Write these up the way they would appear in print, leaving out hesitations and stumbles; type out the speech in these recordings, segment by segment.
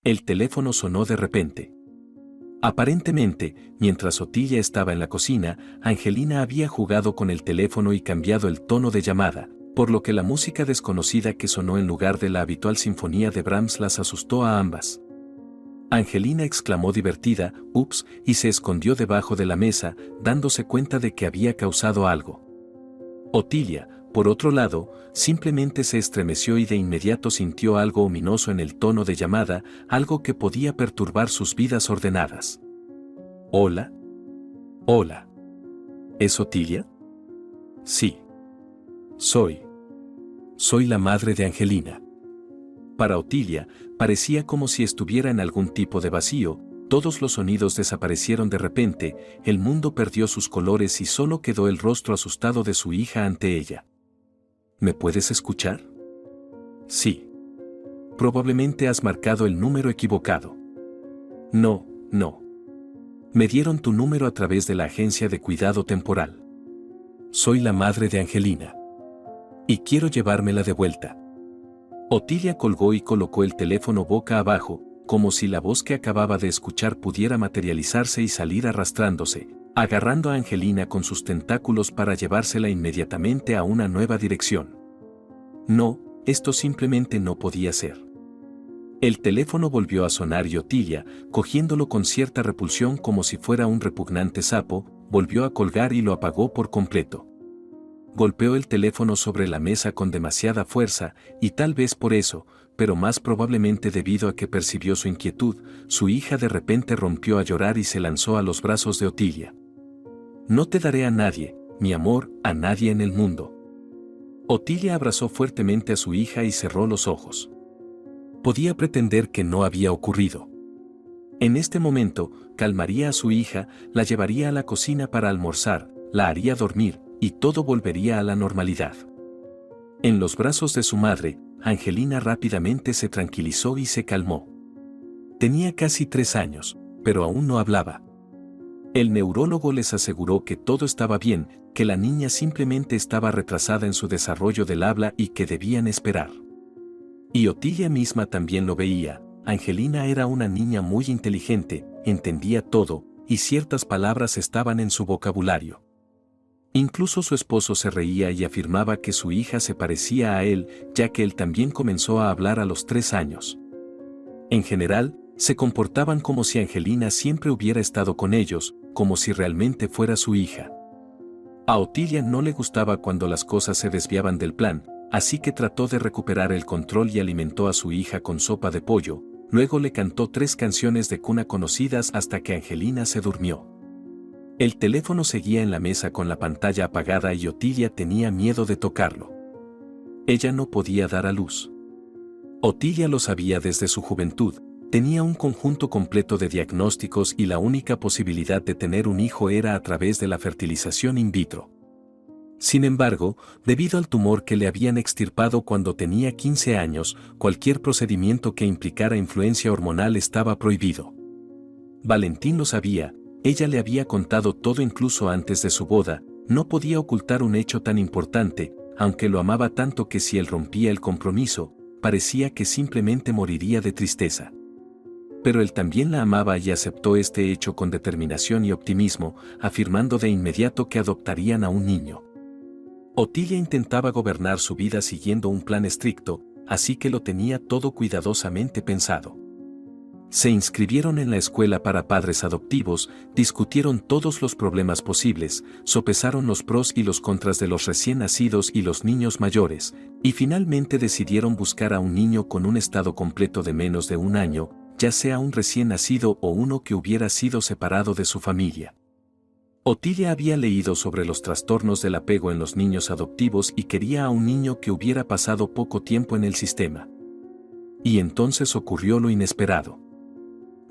El teléfono sonó de repente. Aparentemente, mientras Otilia estaba en la cocina, Angelina había jugado con el teléfono y cambiado el tono de llamada, por lo que la música desconocida que sonó en lugar de la habitual sinfonía de Brahms las asustó a ambas. Angelina exclamó divertida, «Ups», y se escondió debajo de la mesa, dándose cuenta de que había causado algo. Otilia, por otro lado, simplemente se estremeció y de inmediato sintió algo ominoso en el tono de llamada, algo que podía perturbar sus vidas ordenadas. «¿Hola? Hola. ¿Es Otilia?» «Sí. Soy la madre de Angelina». Para Otilia, parecía como si estuviera en algún tipo de vacío, todos los sonidos desaparecieron de repente, el mundo perdió sus colores y solo quedó el rostro asustado de su hija ante ella. «¿Me puedes escuchar?» «Sí. Probablemente has marcado el número equivocado». «No. Me dieron tu número a través de la agencia de cuidado temporal. Soy la madre de Angelina. Y quiero llevármela de vuelta». Otilia colgó y colocó el teléfono boca abajo, como si la voz que acababa de escuchar pudiera materializarse y salir arrastrándose, agarrando a Angelina con sus tentáculos para llevársela inmediatamente a una nueva dirección. No, esto simplemente no podía ser. El teléfono volvió a sonar y Otilia, cogiéndolo con cierta repulsión como si fuera un repugnante sapo, volvió a colgar y lo apagó por completo. Golpeó el teléfono sobre la mesa con demasiada fuerza, y tal vez por eso, pero más probablemente debido a que percibió su inquietud, su hija de repente rompió a llorar y se lanzó a los brazos de Otilia. «No te daré a nadie, mi amor, a nadie en el mundo». Otilia abrazó fuertemente a su hija y cerró los ojos. Podía pretender que no había ocurrido. En este momento, calmaría a su hija, la llevaría a la cocina para almorzar, la haría dormir, y todo volvería a la normalidad. En los brazos de su madre, Angelina rápidamente se tranquilizó y se calmó. Tenía casi 3 años, pero aún no hablaba. El neurólogo les aseguró que todo estaba bien, que la niña simplemente estaba retrasada en su desarrollo del habla y que debían esperar. Y Otilia misma también lo veía. Angelina era una niña muy inteligente, entendía todo, y ciertas palabras estaban en su vocabulario. Incluso su esposo se reía y afirmaba que su hija se parecía a él, ya que él también comenzó a hablar a los 3 años. En general, se comportaban como si Angelina siempre hubiera estado con ellos, como si realmente fuera su hija. A Otilia no le gustaba cuando las cosas se desviaban del plan, así que trató de recuperar el control y alimentó a su hija con sopa de pollo, luego le cantó 3 canciones de cuna conocidas hasta que Angelina se durmió. El teléfono seguía en la mesa con la pantalla apagada y Otilia tenía miedo de tocarlo. Ella no podía dar a luz. Otilia lo sabía desde su juventud, tenía un conjunto completo de diagnósticos y la única posibilidad de tener un hijo era a través de la fertilización in vitro. Sin embargo, debido al tumor que le habían extirpado cuando tenía 15 años, cualquier procedimiento que implicara influencia hormonal estaba prohibido. Valentín lo sabía. Ella le había contado todo incluso antes de su boda, no podía ocultar un hecho tan importante, aunque lo amaba tanto que si él rompía el compromiso, parecía que simplemente moriría de tristeza. Pero él también la amaba y aceptó este hecho con determinación y optimismo, afirmando de inmediato que adoptarían a un niño. Otilia intentaba gobernar su vida siguiendo un plan estricto, así que lo tenía todo cuidadosamente pensado. Se inscribieron en la escuela para padres adoptivos, discutieron todos los problemas posibles, sopesaron los pros y los contras de los recién nacidos y los niños mayores, y finalmente decidieron buscar a un niño con un estado completo de menos de 1 año, ya sea un recién nacido o uno que hubiera sido separado de su familia. Otilia había leído sobre los trastornos del apego en los niños adoptivos y quería a un niño que hubiera pasado poco tiempo en el sistema. Y entonces ocurrió lo inesperado.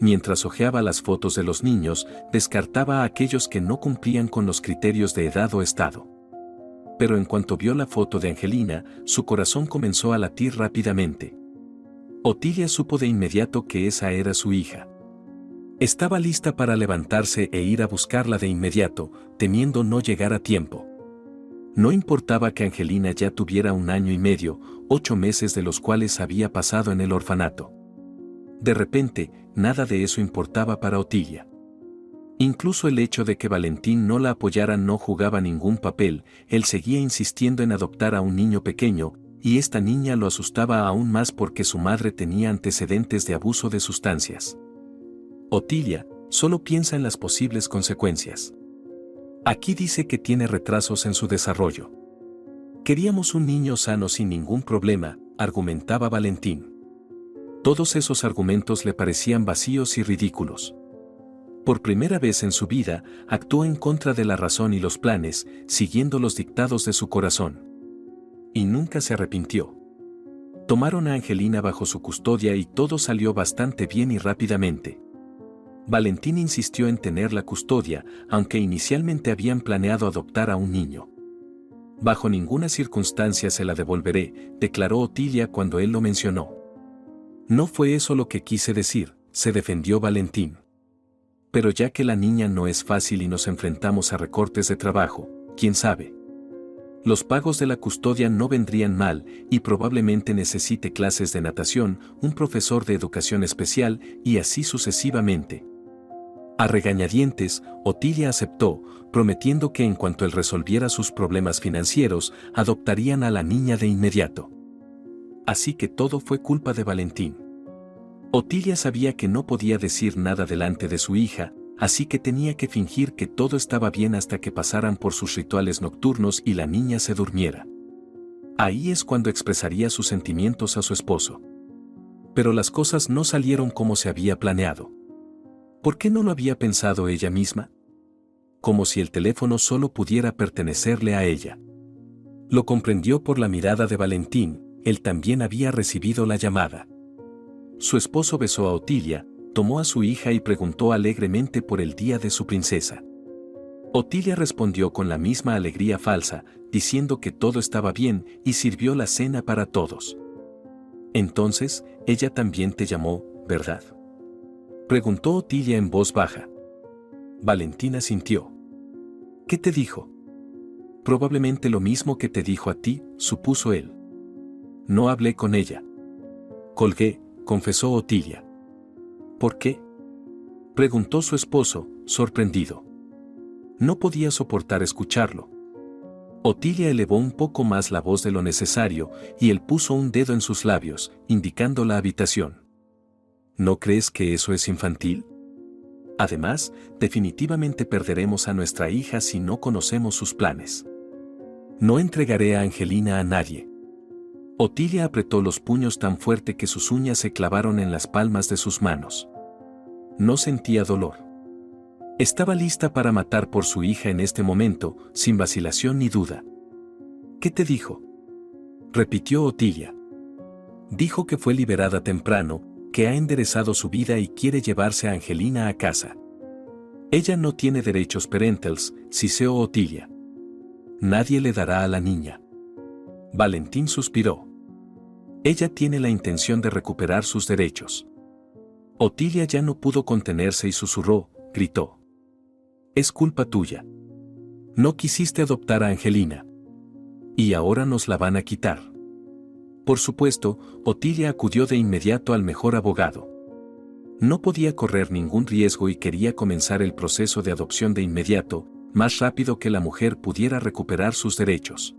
Mientras hojeaba las fotos de los niños, descartaba a aquellos que no cumplían con los criterios de edad o estado. Pero en cuanto vio la foto de Angelina, su corazón comenzó a latir rápidamente. Otilia supo de inmediato que esa era su hija. Estaba lista para levantarse e ir a buscarla de inmediato, temiendo no llegar a tiempo. No importaba que Angelina ya tuviera 1 año y medio, 8 meses de los cuales había pasado en el orfanato. De repente, nada de eso importaba para Otilia. Incluso el hecho de que Valentín no la apoyara no jugaba ningún papel, él seguía insistiendo en adoptar a un niño pequeño, y esta niña lo asustaba aún más porque su madre tenía antecedentes de abuso de sustancias. Otilia, solo piensa en las posibles consecuencias. Aquí dice que tiene retrasos en su desarrollo. Queríamos un niño sano sin ningún problema, argumentaba Valentín. Todos esos argumentos le parecían vacíos y ridículos. Por primera vez en su vida, actuó en contra de la razón y los planes, siguiendo los dictados de su corazón. Y nunca se arrepintió. Tomaron a Angelina bajo su custodia y todo salió bastante bien y rápidamente. Valentín insistió en tener la custodia, aunque inicialmente habían planeado adoptar a un niño. Bajo ninguna circunstancia se la devolveré, declaró Otilia cuando él lo mencionó. No fue eso lo que quise decir, se defendió Valentín. Pero ya que la niña no es fácil y nos enfrentamos a recortes de trabajo, quién sabe. Los pagos de la custodia no vendrían mal y probablemente necesite clases de natación, un profesor de educación especial y así sucesivamente. A regañadientes, Otilia aceptó, prometiendo que en cuanto él resolviera sus problemas financieros, adoptarían a la niña de inmediato. Así que todo fue culpa de Valentín. Otilia sabía que no podía decir nada delante de su hija, así que tenía que fingir que todo estaba bien hasta que pasaran por sus rituales nocturnos y la niña se durmiera. Ahí es cuando expresaría sus sentimientos a su esposo. Pero las cosas no salieron como se había planeado. ¿Por qué no lo había pensado ella misma? Como si el teléfono solo pudiera pertenecerle a ella. Lo comprendió por la mirada de Valentín, él también había recibido la llamada. Su esposo besó a Otilia, tomó a su hija y preguntó alegremente por el día de su princesa. Otilia respondió con la misma alegría falsa, diciendo que todo estaba bien y sirvió la cena para todos. Entonces, ella también te llamó, ¿verdad? Preguntó Otilia en voz baja. Valentina sintió. ¿Qué te dijo? Probablemente lo mismo que te dijo a ti, supuso él. No hablé con ella. Colgué, confesó Otilia. ¿Por qué? Preguntó su esposo, sorprendido. No podía soportar escucharlo. Otilia elevó un poco más la voz de lo necesario y él puso un dedo en sus labios, indicando la habitación. ¿No crees que eso es infantil? Además, definitivamente perderemos a nuestra hija si no conocemos sus planes. No entregaré a Angelina a nadie. Otilia apretó los puños tan fuerte que sus uñas se clavaron en las palmas de sus manos. No sentía dolor. Estaba lista para matar por su hija en este momento, sin vacilación ni duda. ¿Qué te dijo? Repitió Otilia. Dijo que fue liberada temprano, que ha enderezado su vida y quiere llevarse a Angelina a casa. Ella no tiene derechos parentals, siseó Otilia. Nadie le dará a la niña. Valentín suspiró. Ella tiene la intención de recuperar sus derechos. Otilia ya no pudo contenerse y susurró, gritó. Es culpa tuya. No quisiste adoptar a Angelina. Y ahora nos la van a quitar. Por supuesto, Otilia acudió de inmediato al mejor abogado. No podía correr ningún riesgo y quería comenzar el proceso de adopción de inmediato, más rápido que la mujer pudiera recuperar sus derechos.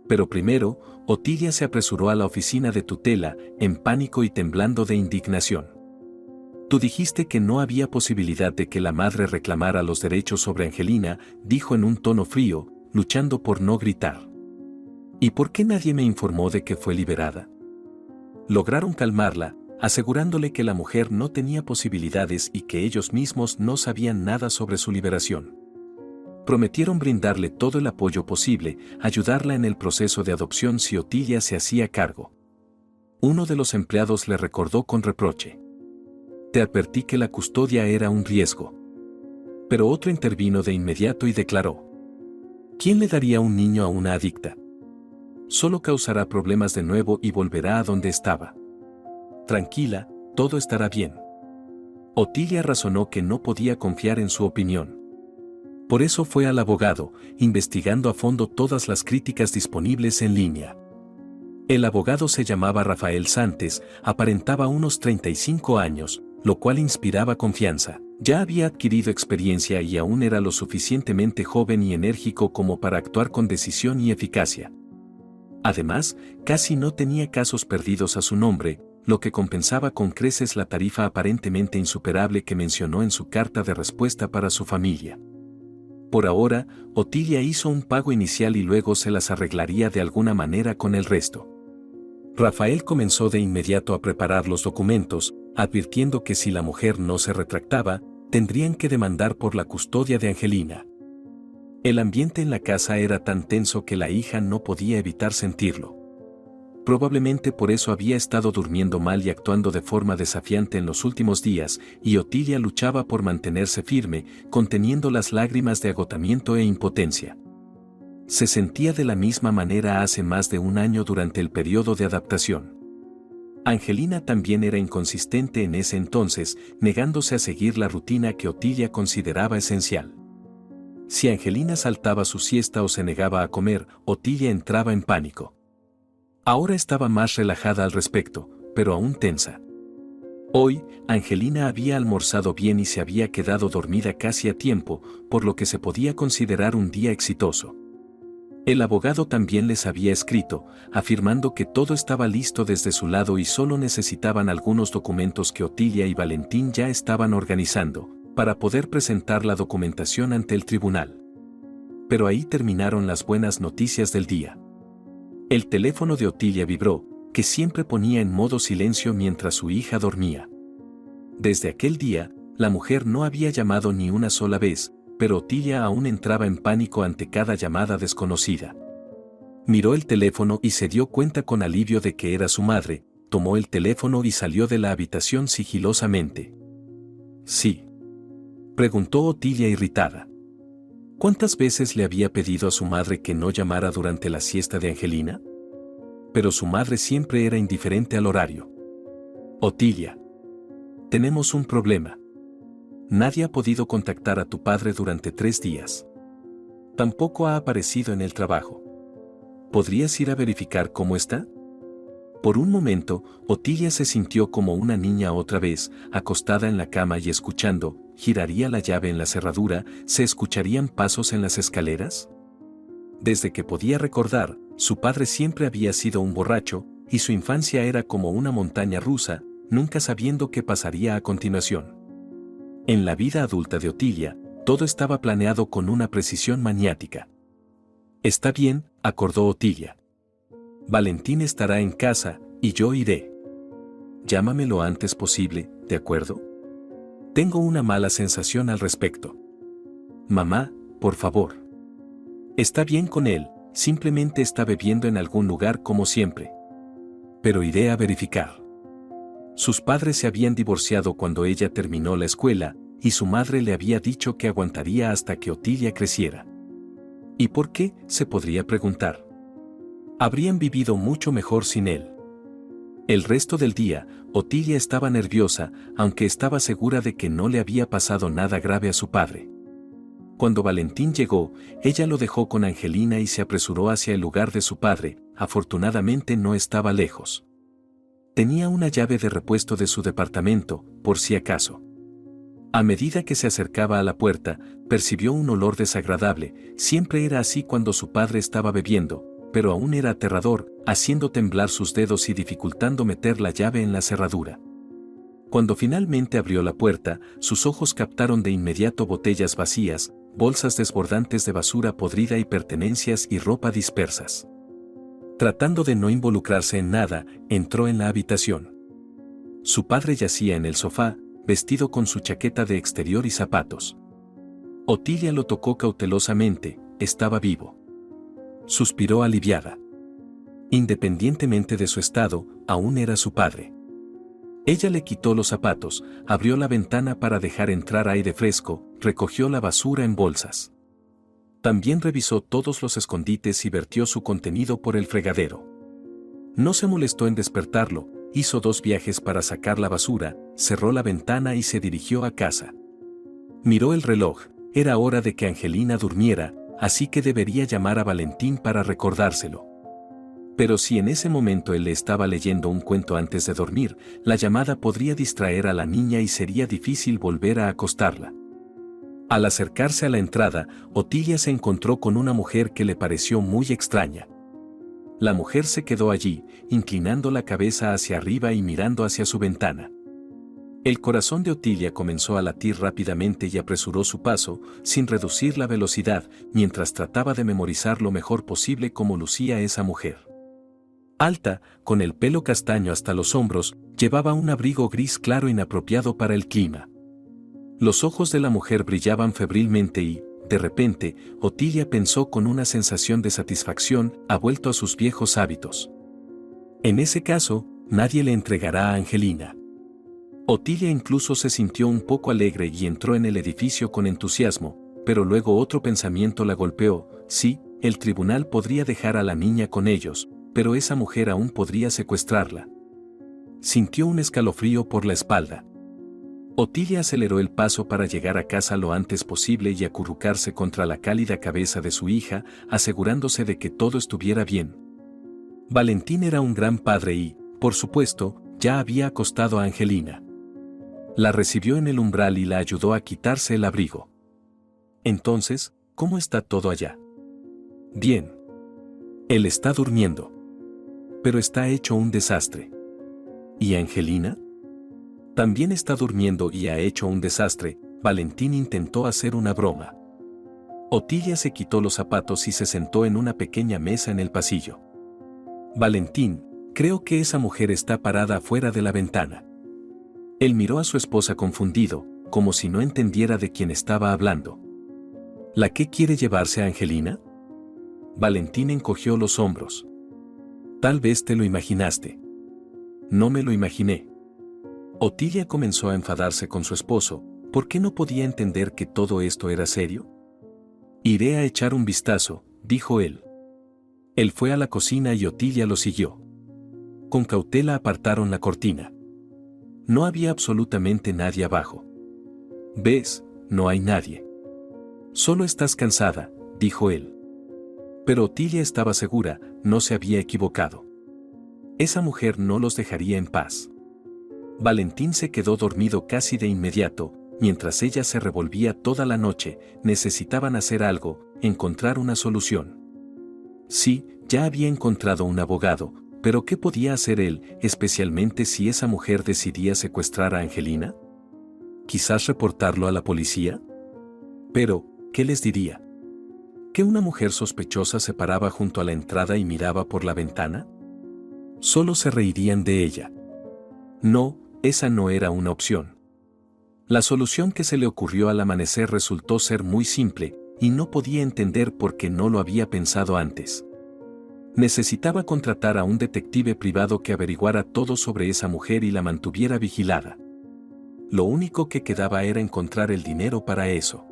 Pero primero, Otilia se apresuró a la oficina de tutela, en pánico y temblando de indignación. Tú dijiste que no había posibilidad de que la madre reclamara los derechos sobre Angelina, dijo en un tono frío, luchando por no gritar. ¿Y por qué nadie me informó de que fue liberada? Lograron calmarla, asegurándole que la mujer no tenía posibilidades y que ellos mismos no sabían nada sobre su liberación. Prometieron brindarle todo el apoyo posible, ayudarla en el proceso de adopción si Otilia se hacía cargo. Uno de los empleados le recordó con reproche. Te advertí que la custodia era un riesgo. Pero otro intervino de inmediato y declaró. ¿Quién le daría un niño a una adicta? Solo causará problemas de nuevo y volverá a donde estaba. Tranquila, todo estará bien. Otilia razonó que no podía confiar en su opinión. Por eso fue al abogado, investigando a fondo todas las críticas disponibles en línea. El abogado se llamaba Rafael Santos, aparentaba unos 35 años, lo cual inspiraba confianza. Ya había adquirido experiencia y aún era lo suficientemente joven y enérgico como para actuar con decisión y eficacia. Además, casi no tenía casos perdidos a su nombre, lo que compensaba con creces la tarifa aparentemente insuperable que mencionó en su carta de respuesta para su familia. Por ahora, Otilia hizo un pago inicial y luego se las arreglaría de alguna manera con el resto. Rafael comenzó de inmediato a preparar los documentos, advirtiendo que si la mujer no se retractaba, tendrían que demandar por la custodia de Angelina. El ambiente en la casa era tan tenso que la hija no podía evitar sentirlo. Probablemente por eso había estado durmiendo mal y actuando de forma desafiante en los últimos días, y Otilia luchaba por mantenerse firme, conteniendo las lágrimas de agotamiento e impotencia. Se sentía de la misma manera hace más de un año durante el periodo de adaptación. Angelina también era inconsistente en ese entonces, negándose a seguir la rutina que Otilia consideraba esencial. Si Angelina saltaba su siesta o se negaba a comer, Otilia entraba en pánico. Ahora estaba más relajada al respecto, pero aún tensa. Hoy, Angelina había almorzado bien y se había quedado dormida casi a tiempo, por lo que se podía considerar un día exitoso. El abogado también les había escrito, afirmando que todo estaba listo desde su lado y solo necesitaban algunos documentos que Otilia y Valentín ya estaban organizando, para poder presentar la documentación ante el tribunal. Pero ahí terminaron las buenas noticias del día. El teléfono de Otilia vibró, que siempre ponía en modo silencio mientras su hija dormía. Desde aquel día, la mujer no había llamado ni una sola vez, pero Otilia aún entraba en pánico ante cada llamada desconocida. Miró el teléfono y se dio cuenta con alivio de que era su madre, tomó el teléfono y salió de la habitación sigilosamente. «¿Sí?», preguntó Otilia irritada. ¿Cuántas veces le había pedido a su madre que no llamara durante la siesta de Angelina? Pero su madre siempre era indiferente al horario. «Otilia, tenemos un problema. Nadie ha podido contactar a tu padre durante 3 días. Tampoco ha aparecido en el trabajo. ¿Podrías ir a verificar cómo está?». Por un momento, Otilia se sintió como una niña otra vez, acostada en la cama y escuchando, ¿giraría la llave en la cerradura? ¿Se escucharían pasos en las escaleras? Desde que podía recordar, su padre siempre había sido un borracho, y su infancia era como una montaña rusa, nunca sabiendo qué pasaría a continuación. En la vida adulta de Otilia, todo estaba planeado con una precisión maniática. «Está bien», acordó Otilia. «Valentín estará en casa, y yo iré. Llámame lo antes posible, ¿de acuerdo? Tengo una mala sensación al respecto. Mamá, por favor». «Está bien con él, simplemente está bebiendo en algún lugar como siempre. Pero iré a verificar». Sus padres se habían divorciado cuando ella terminó la escuela, y su madre le había dicho que aguantaría hasta que Otilia creciera. ¿Y por qué?, se podría preguntar. Habrían vivido mucho mejor sin él. El resto del día, Otilia estaba nerviosa, aunque estaba segura de que no le había pasado nada grave a su padre. Cuando Valentín llegó, ella lo dejó con Angelina y se apresuró hacia el lugar de su padre. Afortunadamente no estaba lejos. Tenía una llave de repuesto de su departamento, por si acaso. A medida que se acercaba a la puerta, percibió un olor desagradable. Siempre era así cuando su padre estaba bebiendo, pero aún era aterrador, haciendo temblar sus dedos y dificultando meter la llave en la cerradura. Cuando finalmente abrió la puerta, sus ojos captaron de inmediato botellas vacías, bolsas desbordantes de basura podrida y pertenencias y ropa dispersas. Tratando de no involucrarse en nada, entró en la habitación. Su padre yacía en el sofá, vestido con su chaqueta de exterior y zapatos. Otilia lo tocó cautelosamente, estaba vivo. Suspiró aliviada. Independientemente de su estado, aún era su padre. Ella le quitó los zapatos, abrió la ventana para dejar entrar aire fresco, recogió la basura en bolsas. También revisó todos los escondites y vertió su contenido por el fregadero. No se molestó en despertarlo, hizo 2 viajes para sacar la basura, cerró la ventana y se dirigió a casa. Miró el reloj, era hora de que Angelina durmiera, así que debería llamar a Valentín para recordárselo. Pero si en ese momento él le estaba leyendo un cuento antes de dormir, la llamada podría distraer a la niña y sería difícil volver a acostarla. Al acercarse a la entrada, Otilia se encontró con una mujer que le pareció muy extraña. La mujer se quedó allí, inclinando la cabeza hacia arriba y mirando hacia su ventana. El corazón de Otilia comenzó a latir rápidamente y apresuró su paso, sin reducir la velocidad, mientras trataba de memorizar lo mejor posible cómo lucía esa mujer. Alta, con el pelo castaño hasta los hombros, llevaba un abrigo gris claro inapropiado para el clima. Los ojos de la mujer brillaban febrilmente y, de repente, Otilia pensó con una sensación de satisfacción, ha vuelto a sus viejos hábitos. En ese caso, nadie le entregará a Angelina. Otilia incluso se sintió un poco alegre y entró en el edificio con entusiasmo, pero luego otro pensamiento la golpeó: sí, el tribunal podría dejar a la niña con ellos, pero esa mujer aún podría secuestrarla. Sintió un escalofrío por la espalda. Otilia aceleró el paso para llegar a casa lo antes posible y acurrucarse contra la cálida cabeza de su hija, asegurándose de que todo estuviera bien. Valentín era un gran padre y, por supuesto, ya había acostado a Angelina. La recibió en el umbral y la ayudó a quitarse el abrigo. Entonces, ¿cómo está todo allá? Bien. Él está durmiendo. Pero está hecho un desastre. ¿Y Angelina? También está durmiendo y ha hecho un desastre. Valentín intentó hacer una broma. Otilia se quitó los zapatos y se sentó en una pequeña mesa en el pasillo. Valentín, creo que esa mujer está parada afuera de la ventana. Él miró a su esposa confundido, como si no entendiera de quién estaba hablando. ¿La que quiere llevarse a Angelina? Valentín encogió los hombros. Tal vez te lo imaginaste. No me lo imaginé. Otilia comenzó a enfadarse con su esposo. ¿Por qué no podía entender que todo esto era serio? Iré a echar un vistazo, dijo él. Él fue a la cocina y Otilia lo siguió. Con cautela apartaron la cortina. No había absolutamente nadie abajo. ¿Ves? No hay nadie. Solo estás cansada, dijo él. Pero Otilia estaba segura, no se había equivocado. Esa mujer no los dejaría en paz. Valentín se quedó dormido casi de inmediato, mientras ella se revolvía toda la noche. Necesitaban hacer algo, encontrar una solución. Sí, ya había encontrado un abogado, pero ¿qué podía hacer él, especialmente si esa mujer decidía secuestrar a Angelina? ¿Quizás reportarlo a la policía? Pero, ¿qué les diría? ¿Que una mujer sospechosa se paraba junto a la entrada y miraba por la ventana? Solo se reirían de ella. No, esa no era una opción. La solución que se le ocurrió al amanecer resultó ser muy simple, y no podía entender por qué no lo había pensado antes. Necesitaba contratar a un detective privado que averiguara todo sobre esa mujer y la mantuviera vigilada. Lo único que quedaba era encontrar el dinero para eso.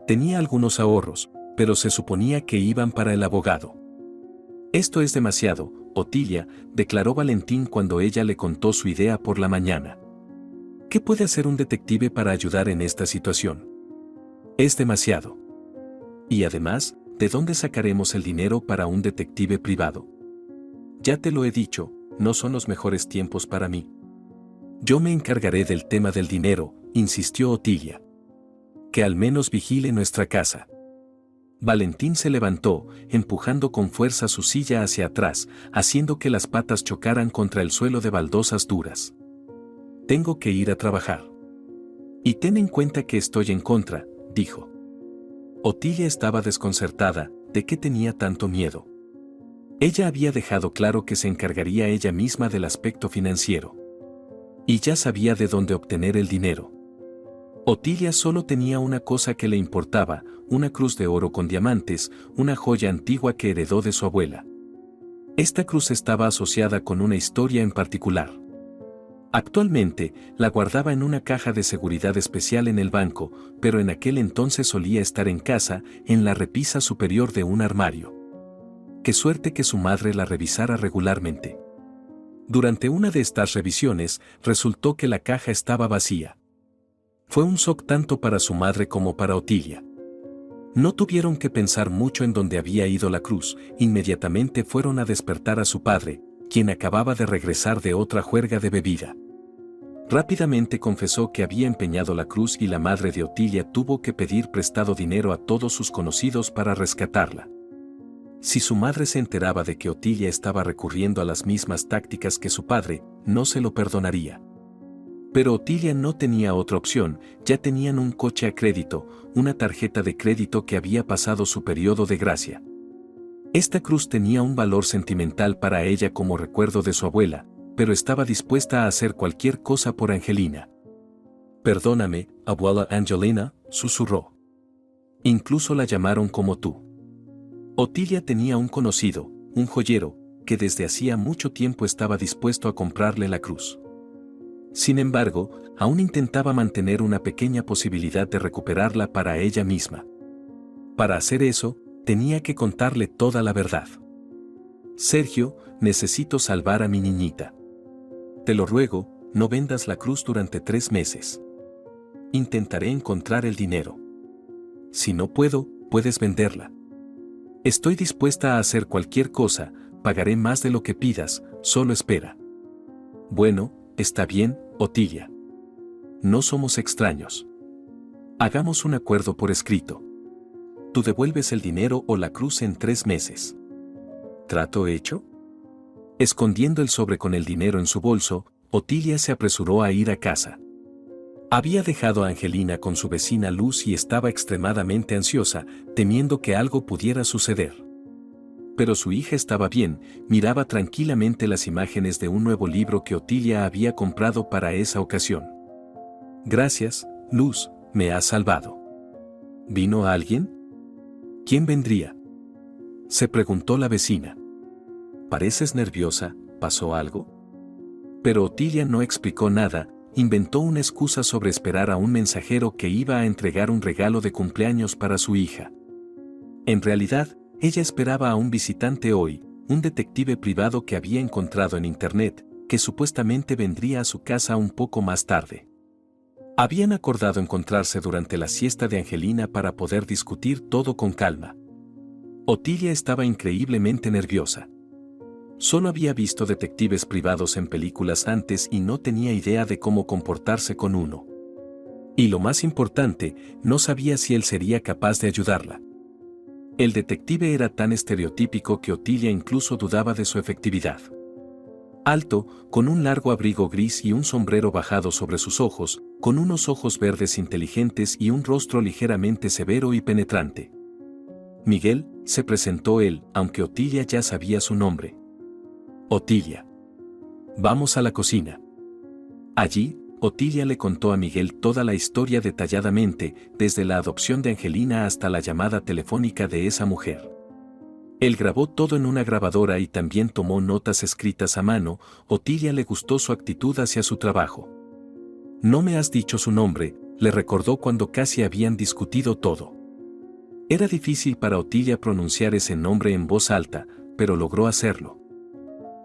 Tenía algunos ahorros, pero se suponía que iban para el abogado. Esto es demasiado, Otilia, declaró Valentín cuando ella le contó su idea por la mañana. ¿Qué puede hacer un detective para ayudar en esta situación? Es demasiado. Y además, ¿de dónde sacaremos el dinero para un detective privado? Ya te lo he dicho, no son los mejores tiempos para mí. Yo me encargaré del tema del dinero, insistió Otilia. Que al menos vigile nuestra casa. Valentín se levantó, empujando con fuerza su silla hacia atrás, haciendo que las patas chocaran contra el suelo de baldosas duras. Tengo que ir a trabajar. Y ten en cuenta que estoy en contra, dijo. Otilia estaba desconcertada. ¿De qué tenía tanto miedo? Ella había dejado claro que se encargaría ella misma del aspecto financiero. Y ya sabía de dónde obtener el dinero. Otilia solo tenía una cosa que le importaba, una cruz de oro con diamantes, una joya antigua que heredó de su abuela. Esta cruz estaba asociada con una historia en particular. Actualmente, la guardaba en una caja de seguridad especial en el banco, pero en aquel entonces solía estar en casa, en la repisa superior de un armario. Qué suerte que su madre la revisara regularmente. Durante una de estas revisiones, resultó que la caja estaba vacía. Fue un shock tanto para su madre como para Otilia. No tuvieron que pensar mucho en dónde había ido la cruz, inmediatamente fueron a despertar a su padre, quien acababa de regresar de otra juerga de bebida. Rápidamente confesó que había empeñado la cruz y la madre de Otilia tuvo que pedir prestado dinero a todos sus conocidos para rescatarla. Si su madre se enteraba de que Otilia estaba recurriendo a las mismas tácticas que su padre, no se lo perdonaría. Pero Otilia no tenía otra opción, ya tenían un coche a crédito, una tarjeta de crédito que había pasado su periodo de gracia. Esta cruz tenía un valor sentimental para ella como recuerdo de su abuela, pero estaba dispuesta a hacer cualquier cosa por Angelina. «Perdóname, abuela Angelina», susurró. «Incluso la llamaron como tú». Otilia tenía un conocido, un joyero, que desde hacía mucho tiempo estaba dispuesto a comprarle la cruz. Sin embargo, aún intentaba mantener una pequeña posibilidad de recuperarla para ella misma. Para hacer eso, tenía que contarle toda la verdad. «Sergio, necesito salvar a mi niñita. Te lo ruego, no vendas la cruz durante 3 meses. Intentaré encontrar el dinero. Si no puedo, puedes venderla. Estoy dispuesta a hacer cualquier cosa, pagaré más de lo que pidas, solo espera». «Bueno, está bien, Otilia. No somos extraños. Hagamos un acuerdo por escrito. Tú devuelves el dinero o la cruz en 3 meses. ¿Trato hecho?». Escondiendo el sobre con el dinero en su bolso, Otilia se apresuró a ir a casa. Había dejado a Angelina con su vecina Luz y estaba extremadamente ansiosa, temiendo que algo pudiera suceder. Pero su hija estaba bien, miraba tranquilamente las imágenes de un nuevo libro que Otilia había comprado para esa ocasión. «Gracias, Luz, me has salvado». «¿Vino alguien?». «¿Quién vendría?», se preguntó la vecina. «Pareces nerviosa, ¿pasó algo?». Pero Otilia no explicó nada, inventó una excusa sobre esperar a un mensajero que iba a entregar un regalo de cumpleaños para su hija. En realidad, ella esperaba a un visitante hoy, un detective privado que había encontrado en internet, que supuestamente vendría a su casa un poco más tarde. Habían acordado encontrarse durante la siesta de Angelina para poder discutir todo con calma. Otilia estaba increíblemente nerviosa. Solo había visto detectives privados en películas antes y no tenía idea de cómo comportarse con uno. Y lo más importante, no sabía si él sería capaz de ayudarla. El detective era tan estereotípico que Otilia incluso dudaba de su efectividad. Alto, con un largo abrigo gris y un sombrero bajado sobre sus ojos, con unos ojos verdes inteligentes y un rostro ligeramente severo y penetrante. «Miguel», se presentó él, aunque Otilia ya sabía su nombre. «Otilia. Vamos a la cocina». Allí, Otilia le contó a Miguel toda la historia detalladamente, desde la adopción de Angelina hasta la llamada telefónica de esa mujer. Él grabó todo en una grabadora y también tomó notas escritas a mano. Otilia le gustó su actitud hacia su trabajo. «No me has dicho su nombre», le recordó cuando casi habían discutido todo. Era difícil para Otilia pronunciar ese nombre en voz alta, pero logró hacerlo.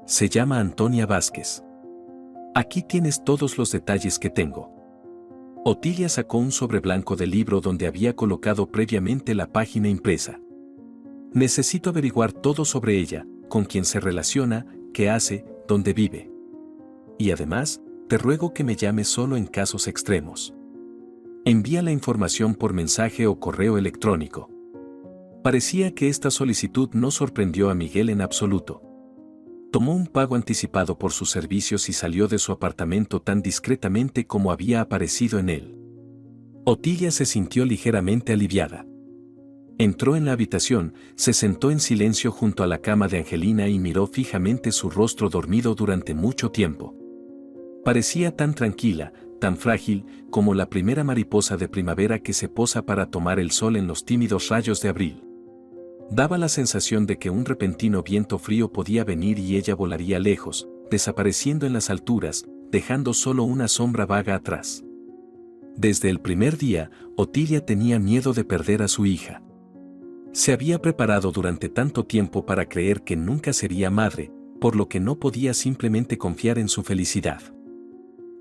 «Se llama Antonia Vázquez. Aquí tienes todos los detalles que tengo». Otilia sacó un sobre blanco del libro donde había colocado previamente la página impresa. «Necesito averiguar todo sobre ella, con quién se relaciona, qué hace, dónde vive. Y además, te ruego que me llames solo en casos extremos. Envía la información por mensaje o correo electrónico». Parecía que esta solicitud no sorprendió a Miguel en absoluto. Tomó un pago anticipado por sus servicios y salió de su apartamento tan discretamente como había aparecido en él. Otilia se sintió ligeramente aliviada. Entró en la habitación, se sentó en silencio junto a la cama de Angelina y miró fijamente su rostro dormido durante mucho tiempo. Parecía tan tranquila, tan frágil, como la primera mariposa de primavera que se posa para tomar el sol en los tímidos rayos de abril. Daba la sensación de que un repentino viento frío podía venir y ella volaría lejos, desapareciendo en las alturas, dejando solo una sombra vaga atrás. Desde el primer día, Otilia tenía miedo de perder a su hija. Se había preparado durante tanto tiempo para creer que nunca sería madre, por lo que no podía simplemente confiar en su felicidad.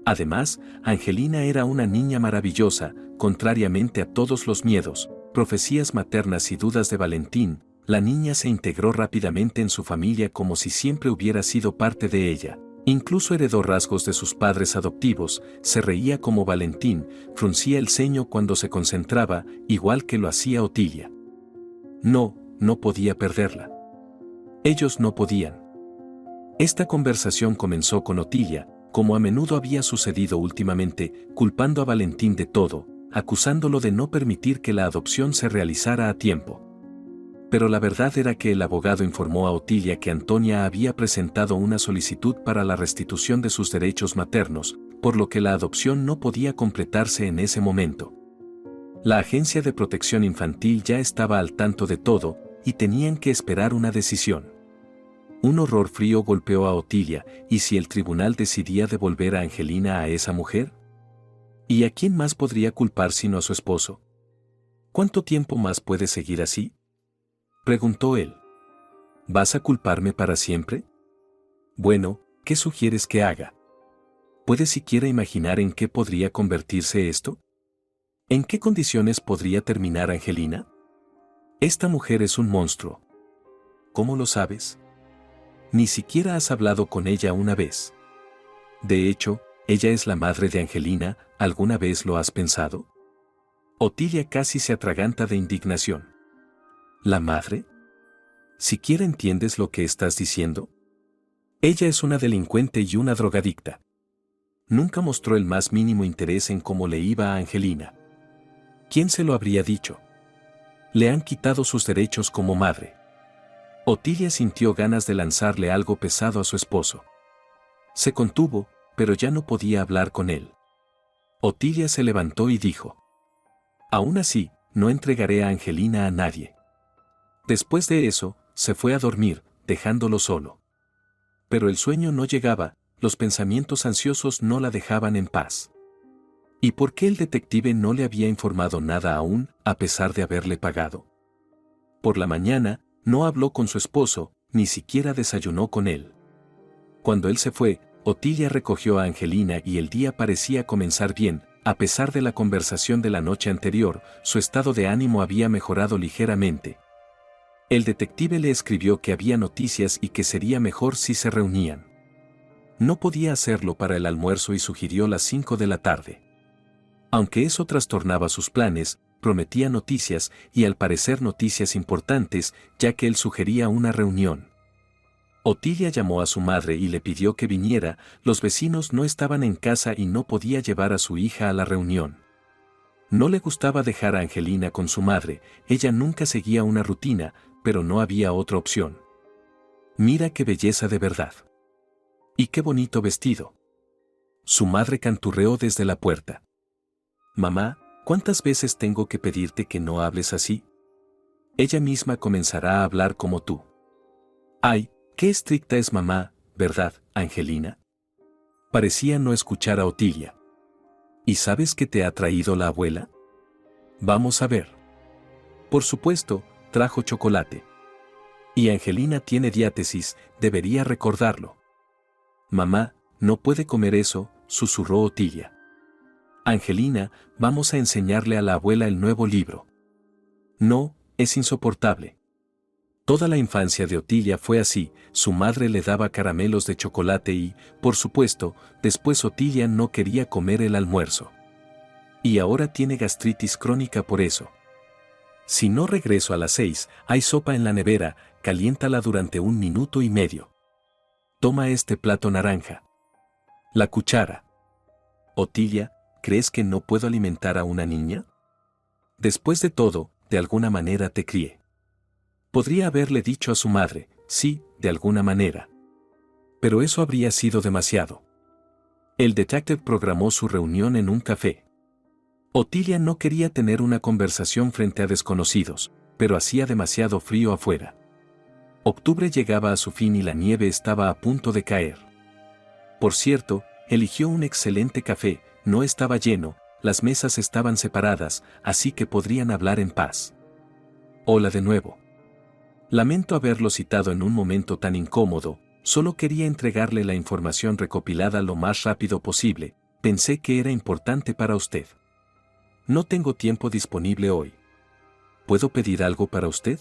Además, Angelina era una niña maravillosa, contrariamente a todos los miedos, profecías maternas y dudas de Valentín, la niña se integró rápidamente en su familia como si siempre hubiera sido parte de ella. Incluso heredó rasgos de sus padres adoptivos, se reía como Valentín, fruncía el ceño cuando se concentraba, igual que lo hacía Otilia. No podía perderla. Ellos no podían. Esta conversación comenzó con Otilia, como a menudo había sucedido últimamente, culpando a Valentín de todo, acusándolo de no permitir que la adopción se realizara a tiempo. Pero la verdad era que el abogado informó a Otilia que Antonia había presentado una solicitud para la restitución de sus derechos maternos, por lo que la adopción no podía completarse en ese momento. La Agencia de Protección Infantil ya estaba al tanto de todo, y tenían que esperar una decisión. Un horror frío golpeó a Otilia, ¿y si el tribunal decidía devolver a Angelina a esa mujer? ¿Y a quién más podría culpar sino a su esposo? ¿Cuánto tiempo más puede seguir así?, preguntó él. ¿Vas a culparme para siempre? Bueno, ¿qué sugieres que haga? ¿Puedes siquiera imaginar en qué podría convertirse esto? ¿En qué condiciones podría terminar Angelina? Esta mujer es un monstruo. ¿Cómo lo sabes? Ni siquiera has hablado con ella una vez. De hecho, ella es la madre de Angelina, ¿alguna vez lo has pensado? Otilia casi se atraganta de indignación. ¿La madre? ¿Siquiera entiendes lo que estás diciendo? Ella es una delincuente y una drogadicta. Nunca mostró el más mínimo interés en cómo le iba a Angelina. ¿Quién se lo habría dicho? Le han quitado sus derechos como madre. Otilia sintió ganas de lanzarle algo pesado a su esposo. Se contuvo, pero ya no podía hablar con él. Otilia se levantó y dijo: «Aún así, no entregaré a Angelina a nadie». Después de eso, se fue a dormir, dejándolo solo. Pero el sueño no llegaba, los pensamientos ansiosos no la dejaban en paz. ¿Y por qué el detective no le había informado nada aún, a pesar de haberle pagado? Por la mañana, no habló con su esposo, ni siquiera desayunó con él. Cuando él se fue, Otilia recogió a Angelina y el día parecía comenzar bien. A pesar de la conversación de la noche anterior, su estado de ánimo había mejorado ligeramente. El detective le escribió que había noticias y que sería mejor si se reunían. No podía hacerlo para el almuerzo y sugirió las 5 de la tarde. Aunque eso trastornaba sus planes, prometía noticias y al parecer noticias importantes, ya que él sugería una reunión. Otilia llamó a su madre y le pidió que viniera, los vecinos no estaban en casa y no podía llevar a su hija a la reunión. No le gustaba dejar a Angelina con su madre, ella nunca seguía una rutina, pero no había otra opción. «Mira qué belleza de verdad. Y qué bonito vestido». Su madre canturreó desde la puerta. «Mamá, ¿cuántas veces tengo que pedirte que no hables así? Ella misma comenzará a hablar como tú». «Ay, qué estricta es mamá, ¿verdad, Angelina?». Parecía no escuchar a Otilia. «¿Y sabes qué te ha traído la abuela? Vamos a ver». Por supuesto, trajo chocolate. Y Angelina tiene diátesis, debería recordarlo. «Mamá, no puede comer eso», susurró Otilia. «Angelina, vamos a enseñarle a la abuela el nuevo libro». «No, es insoportable». Toda la infancia de Otilia fue así, su madre le daba caramelos de chocolate y, por supuesto, después Otilia no quería comer el almuerzo. Y ahora tiene gastritis crónica por eso. «Si no regreso a las 6, hay sopa en la nevera, caliéntala durante 1 minuto y medio. Toma este plato naranja. La cuchara». «Otilia, ¿crees que no puedo alimentar a una niña? Después de todo, de alguna manera te crié». Podría haberle dicho a su madre, sí, de alguna manera. Pero eso habría sido demasiado. El detective programó su reunión en un café. Otilia no quería tener una conversación frente a desconocidos, pero hacía demasiado frío afuera. Octubre llegaba a su fin y la nieve estaba a punto de caer. Por cierto, eligió un excelente café, no estaba lleno, las mesas estaban separadas, así que podrían hablar en paz. «Hola de nuevo. Lamento haberlo citado en un momento tan incómodo, solo quería entregarle la información recopilada lo más rápido posible, pensé que era importante para usted. No tengo tiempo disponible hoy». ¿puedo pedir algo para usted?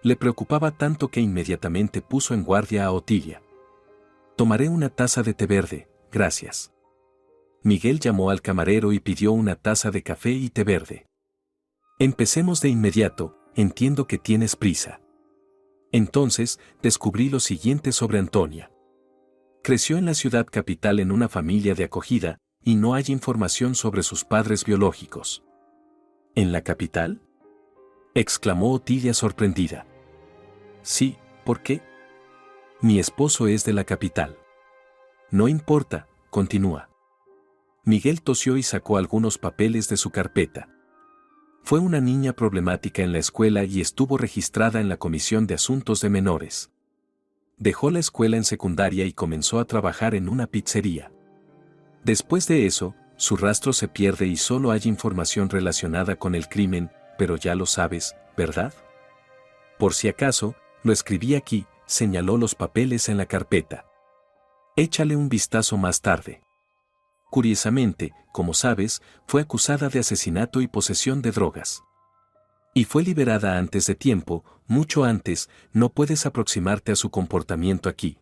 Le preocupaba tanto que inmediatamente puso en guardia a Otilia. Tomaré una taza de té verde, gracias. Miguel llamó al camarero y pidió una taza de café y té verde. Empecemos de inmediato, entiendo que tienes prisa. Entonces, descubrí lo siguiente sobre Antonia. Creció en la ciudad capital en una familia de acogida, y no hay información sobre sus padres biológicos. ¿En la capital?, exclamó Otilia sorprendida. Sí, ¿por qué? Mi esposo es de la capital. No importa, continúa. Miguel tosió y sacó algunos papeles de su carpeta. Fue una niña problemática en la escuela y estuvo registrada en la Comisión de Asuntos de Menores. Dejó la escuela en secundaria y comenzó a trabajar en una pizzería. Después de eso, su rastro se pierde y solo hay información relacionada con el crimen, pero ya lo sabes, ¿verdad? Por si acaso, lo escribí aquí, señaló los papeles en la carpeta. Échale un vistazo más tarde. Curiosamente, como sabes, fue acusada de asesinato y posesión de drogas. Y fue liberada antes de tiempo, mucho antes. No puedes aproximarte a su comportamiento aquí.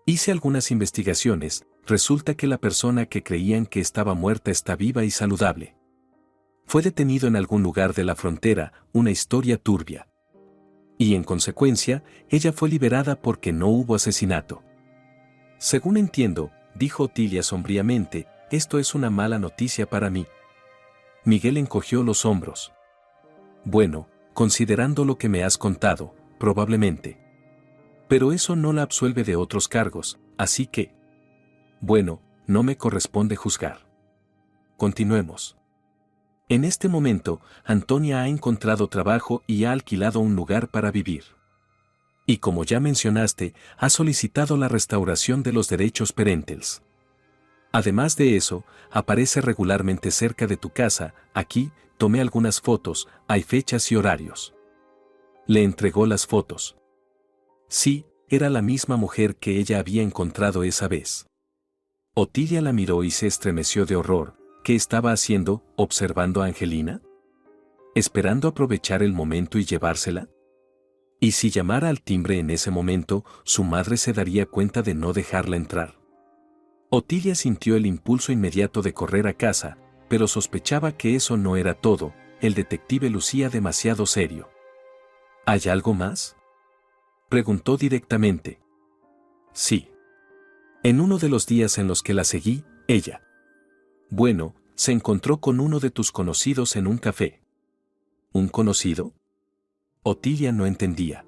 Hice algunas investigaciones, resulta que la persona que creían que estaba muerta está viva y saludable. Fue detenido en algún lugar de la frontera, una historia turbia. Y en consecuencia, ella fue liberada porque no hubo asesinato. Según entiendo, dijo Otilia sombríamente, esto es una mala noticia para mí. Miguel encogió los hombros. Bueno, considerando lo que me has contado, probablemente. Pero eso no la absuelve de otros cargos, así que... Bueno, no me corresponde juzgar. Continuemos. En este momento, Antonia ha encontrado trabajo y ha alquilado un lugar para vivir. Y como ya mencionaste, ha solicitado la restauración de los derechos parentales. Además de eso, aparece regularmente cerca de tu casa. Aquí, tomé algunas fotos, hay fechas y horarios. Le entregó las fotos. Sí, era la misma mujer que ella había encontrado esa vez. Otilia la miró y se estremeció de horror. ¿Qué estaba haciendo, observando a Angelina? ¿Esperando aprovechar el momento y llevársela? ¿Y si llamara al timbre en ese momento, su madre se daría cuenta de no dejarla entrar? Otilia sintió el impulso inmediato de correr a casa, pero sospechaba que eso no era todo. El detective lucía demasiado serio. ¿Hay algo más?, preguntó directamente. Sí. En uno de los días en los que la seguí, ella. Bueno, se encontró con uno de tus conocidos en un café. ¿Un conocido? Otilia no entendía.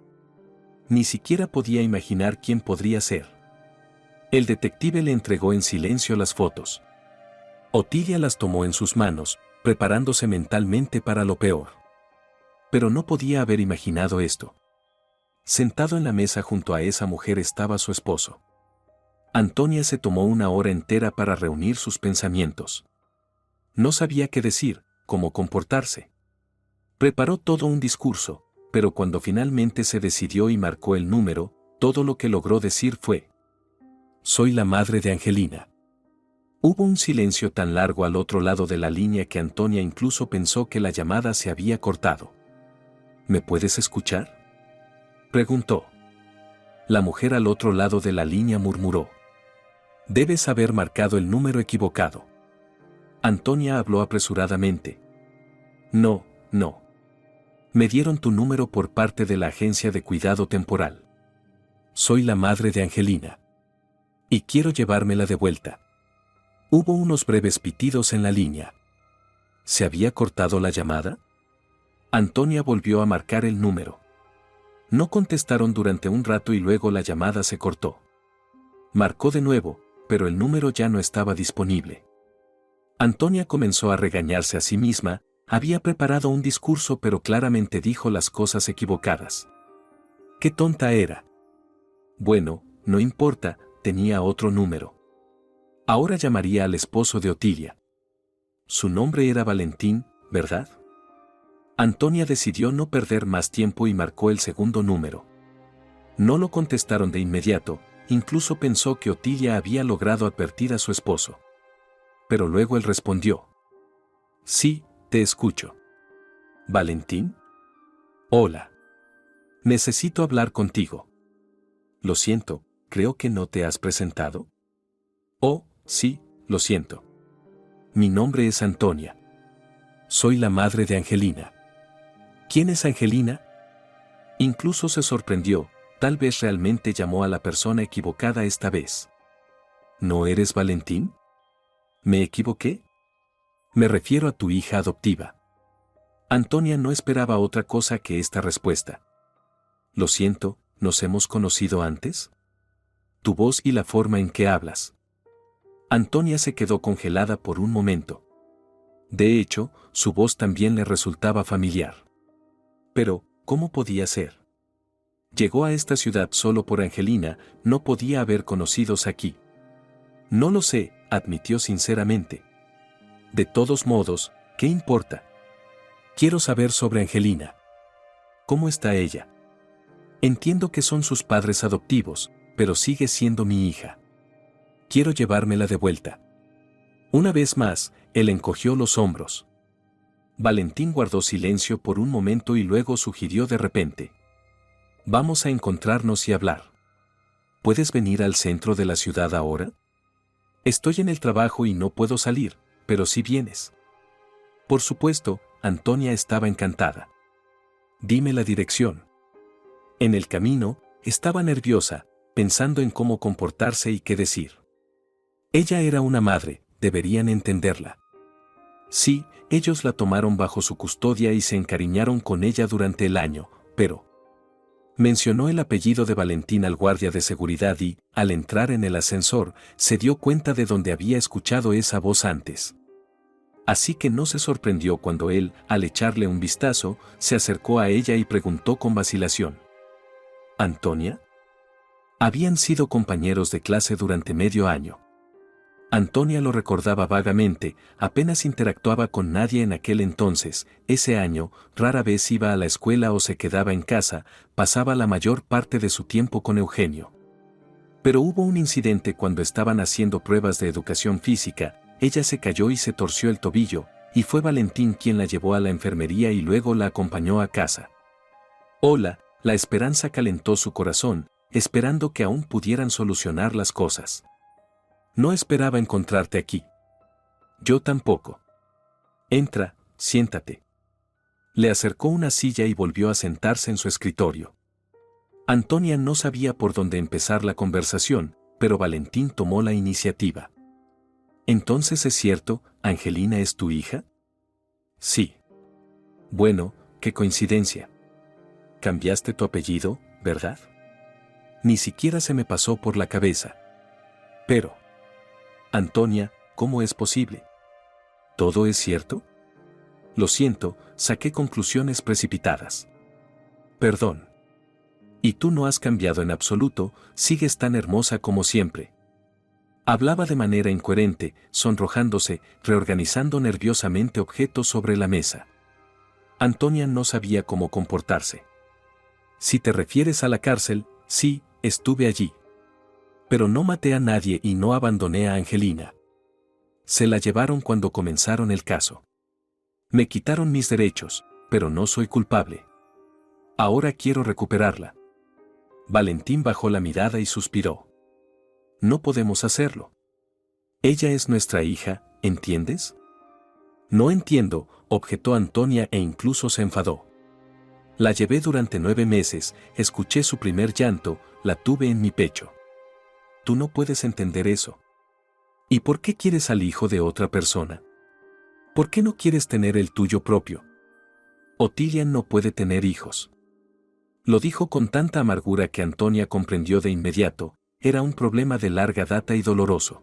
Ni siquiera podía imaginar quién podría ser. El detective le entregó en silencio las fotos. Otilia las tomó en sus manos, preparándose mentalmente para lo peor. Pero no podía haber imaginado esto. Sentado en la mesa junto a esa mujer estaba su esposo. Antonia se tomó una hora entera para reunir sus pensamientos. No sabía qué decir, cómo comportarse. Preparó todo un discurso, pero cuando finalmente se decidió y marcó el número, todo lo que logró decir fue: soy la madre de Angelina. Hubo un silencio tan largo al otro lado de la línea que Antonia incluso pensó que la llamada se había cortado. ¿Me puedes escuchar?, preguntó. La mujer al otro lado de la línea murmuró: debes haber marcado el número equivocado. Antonia habló apresuradamente. No. Me dieron tu número por parte de la agencia de cuidado temporal. Soy la madre de Angelina. Y quiero llevármela de vuelta. Hubo unos breves pitidos en la línea. ¿Se había cortado la llamada? Antonia volvió a marcar el número. No contestaron durante un rato y luego la llamada se cortó. Marcó de nuevo, pero el número ya no estaba disponible. Antonia comenzó a regañarse a sí misma. Había preparado un discurso pero claramente dijo las cosas equivocadas. ¡Qué tonta era! Bueno, no importa, tenía otro número. Ahora llamaría al esposo de Otilia. Su nombre era Valentín, ¿verdad? Antonia decidió no perder más tiempo y marcó el segundo número. No lo contestaron de inmediato, incluso pensó que Otilia había logrado advertir a su esposo. Pero luego él respondió: sí, te escucho. ¿Valentín? Hola. Necesito hablar contigo. Lo siento, creo que no te has presentado. Oh, sí, lo siento. Mi nombre es Antonia. Soy la madre de Angelina. ¿Quién es Angelina? Incluso se sorprendió, tal vez realmente llamó a la persona equivocada esta vez. ¿No eres Valentín? ¿Me equivoqué? Me refiero a tu hija adoptiva. Antonia no esperaba otra cosa que esta respuesta. Lo siento, ¿nos hemos conocido antes? Tu voz y la forma en que hablas. Antonia se quedó congelada por un momento. De hecho, su voz también le resultaba familiar. Pero, ¿cómo podía ser? Llegó a esta ciudad solo por Angelina, no podía haber conocidos aquí. No lo sé, admitió sinceramente. De todos modos, ¿qué importa? Quiero saber sobre Angelina. ¿Cómo está ella? Entiendo que son sus padres adoptivos, pero sigue siendo mi hija. Quiero llevármela de vuelta. Una vez más, él encogió los hombros. Valentín guardó silencio por un momento y luego sugirió de repente. Vamos a encontrarnos y hablar. ¿Puedes venir al centro de la ciudad ahora? Estoy en el trabajo y no puedo salir, pero si vienes. Por supuesto, Antonia estaba encantada. Dime la dirección. En el camino, estaba nerviosa, pensando en cómo comportarse y qué decir. Ella era una madre, deberían entenderla. Sí, ellos la tomaron bajo su custodia y se encariñaron con ella durante el año, pero... Mencionó el apellido de Valentín al guardia de seguridad y, al entrar en el ascensor, se dio cuenta de dónde había escuchado esa voz antes. Así que no se sorprendió cuando él, al echarle un vistazo, se acercó a ella y preguntó con vacilación. ¿Antonia? Habían sido compañeros de clase durante medio año. Antonia lo recordaba vagamente, apenas interactuaba con nadie en aquel entonces, ese año, rara vez iba a la escuela o se quedaba en casa, pasaba la mayor parte de su tiempo con Eugenio. Pero hubo un incidente cuando estaban haciendo pruebas de educación física, ella se cayó y se torció el tobillo, y fue Valentín quien la llevó a la enfermería y luego la acompañó a casa. Hola, la esperanza calentó su corazón, esperando que aún pudieran solucionar las cosas. No esperaba encontrarte aquí. Yo tampoco. Entra, siéntate. Le acercó una silla y volvió a sentarse en su escritorio. Antonia no sabía por dónde empezar la conversación, pero Valentín tomó la iniciativa. ¿Entonces es cierto, Angelina es tu hija? Sí. Bueno, qué coincidencia. Cambiaste tu apellido, ¿verdad? Ni siquiera se me pasó por la cabeza. Pero... Antonia, ¿cómo es posible? ¿Todo es cierto? Lo siento, saqué conclusiones precipitadas. Perdón. Y tú no has cambiado en absoluto, sigues tan hermosa como siempre. Hablaba de manera incoherente, sonrojándose, reorganizando nerviosamente objetos sobre la mesa. Antonia no sabía cómo comportarse. Si te refieres a la cárcel, sí, estuve allí. Pero no maté a nadie y no abandoné a Angelina. Se la llevaron cuando comenzaron el caso. Me quitaron mis derechos, pero no soy culpable. Ahora quiero recuperarla. Valentín bajó la mirada y suspiró. No podemos hacerlo. Ella es nuestra hija, ¿entiendes? No entiendo, objetó Antonia e incluso se enfadó. La llevé durante 9 meses, escuché su primer llanto, la tuve en mi pecho. Tú no puedes entender eso. ¿Y por qué quieres al hijo de otra persona? ¿Por qué no quieres tener el tuyo propio? Otilia no puede tener hijos. Lo dijo con tanta amargura que Antonia comprendió de inmediato, era un problema de larga data y doloroso.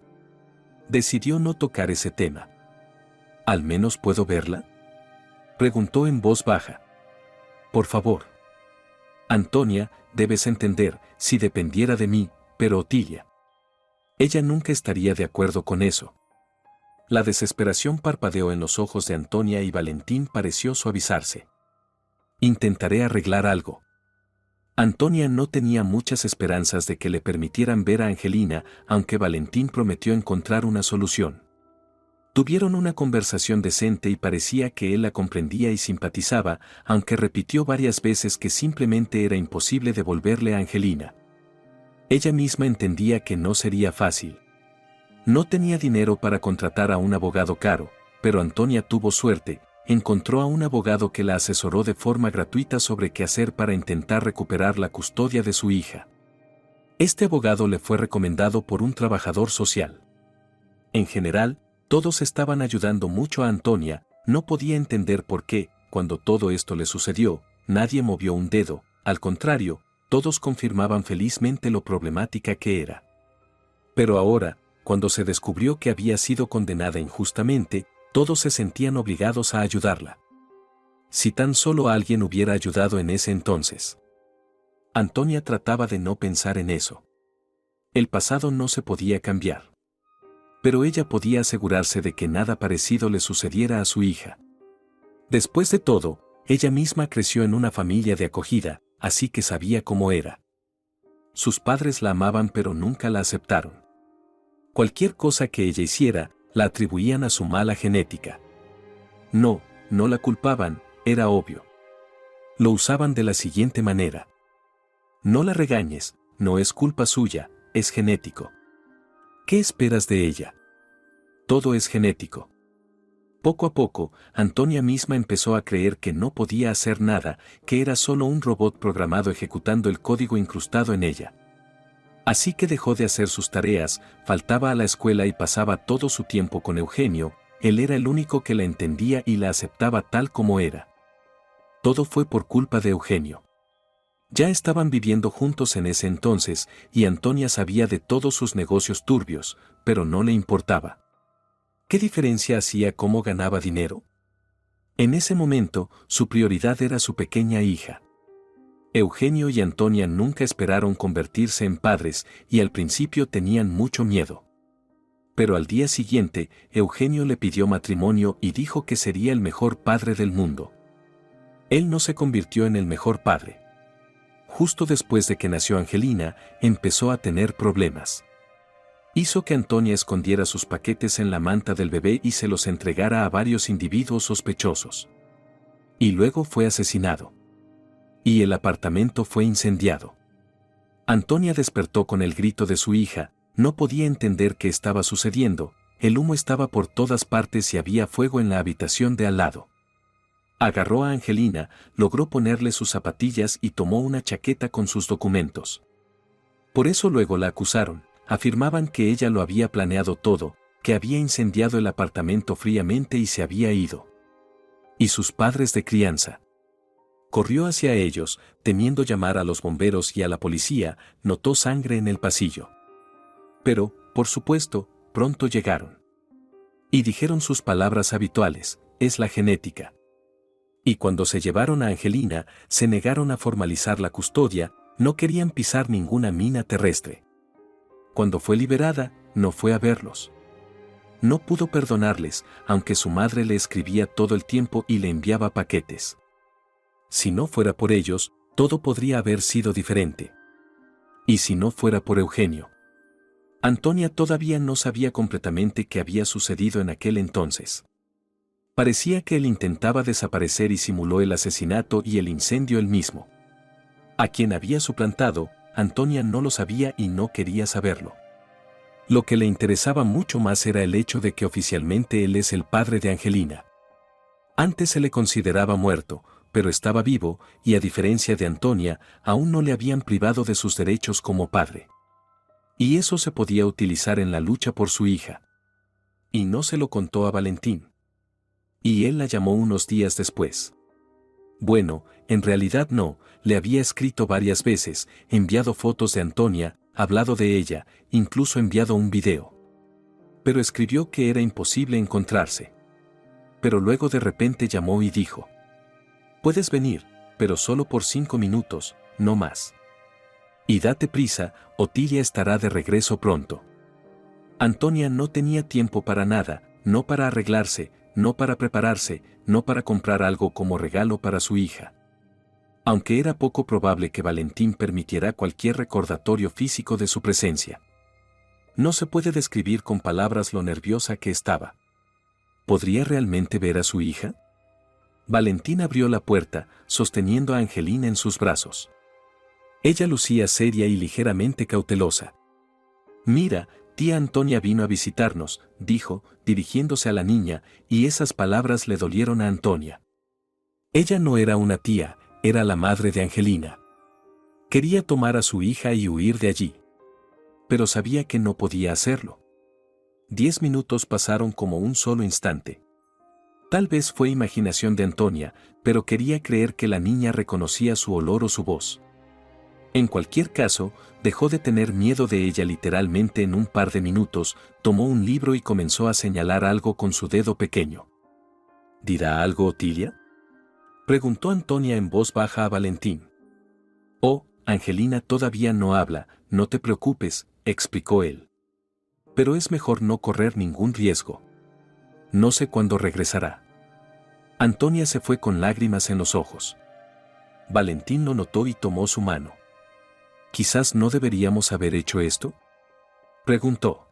Decidió no tocar ese tema. ¿Al menos puedo verla? Preguntó en voz baja. Por favor. Antonia, debes entender, si dependiera de mí, pero Otilia. Ella nunca estaría de acuerdo con eso. La desesperación parpadeó en los ojos de Antonia y Valentín pareció suavizarse. Intentaré arreglar algo. Antonia no tenía muchas esperanzas de que le permitieran ver a Angelina, aunque Valentín prometió encontrar una solución. Tuvieron una conversación decente y parecía que él la comprendía y simpatizaba, aunque repitió varias veces que simplemente era imposible devolverle a Angelina. Ella misma entendía que no sería fácil. No tenía dinero para contratar a un abogado caro, pero Antonia tuvo suerte, encontró a un abogado que la asesoró de forma gratuita sobre qué hacer para intentar recuperar la custodia de su hija. Este abogado le fue recomendado por un trabajador social. En general, todos estaban ayudando mucho a Antonia, no podía entender por qué, cuando todo esto le sucedió, nadie movió un dedo, al contrario, todos confirmaban felizmente lo problemática que era. Pero ahora, cuando se descubrió que había sido condenada injustamente, todos se sentían obligados a ayudarla. Si tan solo alguien hubiera ayudado en ese entonces. Antonia trataba de no pensar en eso. El pasado no se podía cambiar. Pero ella podía asegurarse de que nada parecido le sucediera a su hija. Después de todo, ella misma creció en una familia de acogida, así que sabía cómo era. Sus padres la amaban pero nunca la aceptaron. Cualquier cosa que ella hiciera, la atribuían a su mala genética. No la culpaban, era obvio. Lo usaban de la siguiente manera. No la regañes, no es culpa suya, es genético. ¿Qué esperas de ella? Todo es genético. Poco a poco, Antonia misma empezó a creer que no podía hacer nada, que era solo un robot programado ejecutando el código incrustado en ella. Así que dejó de hacer sus tareas, faltaba a la escuela y pasaba todo su tiempo con Eugenio, él era el único que la entendía y la aceptaba tal como era. Todo fue por culpa de Eugenio. Ya estaban viviendo juntos en ese entonces, y Antonia sabía de todos sus negocios turbios, pero no le importaba. ¿Qué diferencia hacía cómo ganaba dinero? En ese momento, su prioridad era su pequeña hija. Eugenio y Antonia nunca esperaron convertirse en padres y al principio tenían mucho miedo. Pero al día siguiente, Eugenio le pidió matrimonio y dijo que sería el mejor padre del mundo. Él no se convirtió en el mejor padre. Justo después de que nació Angelina, empezó a tener problemas. Hizo que Antonia escondiera sus paquetes en la manta del bebé y se los entregara a varios individuos sospechosos. Y luego fue asesinado. Y el apartamento fue incendiado. Antonia despertó con el grito de su hija, no podía entender qué estaba sucediendo, el humo estaba por todas partes y había fuego en la habitación de al lado. Agarró a Angelina, logró ponerle sus zapatillas y tomó una chaqueta con sus documentos. Por eso luego la acusaron. Afirmaban que ella lo había planeado todo, que había incendiado el apartamento fríamente y se había ido. ¿Y sus padres de crianza? Corrió hacia ellos, temiendo llamar a los bomberos y a la policía, notó sangre en el pasillo. Pero, por supuesto, pronto llegaron. Y dijeron sus palabras habituales, es la genética. Y cuando se llevaron a Angelina, se negaron a formalizar la custodia, no querían pisar ninguna mina terrestre. Cuando fue liberada, no fue a verlos. No pudo perdonarles, aunque su madre le escribía todo el tiempo y le enviaba paquetes. Si no fuera por ellos, todo podría haber sido diferente. Y si no fuera por Eugenio. Antonia todavía no sabía completamente qué había sucedido en aquel entonces. Parecía que él intentaba desaparecer y simuló el asesinato y el incendio él mismo. A quien había suplantado, Antonia no lo sabía y no quería saberlo. Lo que le interesaba mucho más era el hecho de que oficialmente él es el padre de Angelina. Antes se le consideraba muerto, pero estaba vivo y a diferencia de Antonia, aún no le habían privado de sus derechos como padre. Y eso se podía utilizar en la lucha por su hija. Y no se lo contó a Valentín. Y él la llamó unos días después. Bueno, en realidad no, le había escrito varias veces, enviado fotos de Antonia, hablado de ella, incluso enviado un video. Pero escribió que era imposible encontrarse. Pero luego de repente llamó y dijo: puedes venir, pero solo por 5 minutos, no más. Y date prisa, Otilia estará de regreso pronto. Antonia no tenía tiempo para nada, no para arreglarse, no para prepararse, no para comprar algo como regalo para su hija. Aunque era poco probable que Valentín permitiera cualquier recordatorio físico de su presencia. No se puede describir con palabras lo nerviosa que estaba. ¿Podría realmente ver a su hija? Valentín abrió la puerta, sosteniendo a Angelina en sus brazos. Ella lucía seria y ligeramente cautelosa. «Mira, tía Antonia vino a visitarnos», dijo, dirigiéndose a la niña, y esas palabras le dolieron a Antonia. Ella no era una tía, era la madre de Angelina. Quería tomar a su hija y huir de allí. Pero sabía que no podía hacerlo. 10 minutos pasaron como un solo instante. Tal vez fue imaginación de Antonia, pero quería creer que la niña reconocía su olor o su voz. En cualquier caso, dejó de tener miedo de ella literalmente en un par de minutos, tomó un libro y comenzó a señalar algo con su dedo pequeño. ¿Dirá algo Otilia?, preguntó Antonia en voz baja a Valentín. «Oh, Angelina todavía no habla, no te preocupes», explicó él. «Pero es mejor no correr ningún riesgo. No sé cuándo regresará». Antonia se fue con lágrimas en los ojos. Valentín lo notó y tomó su mano. «¿Quizás no deberíamos haber hecho esto?», preguntó.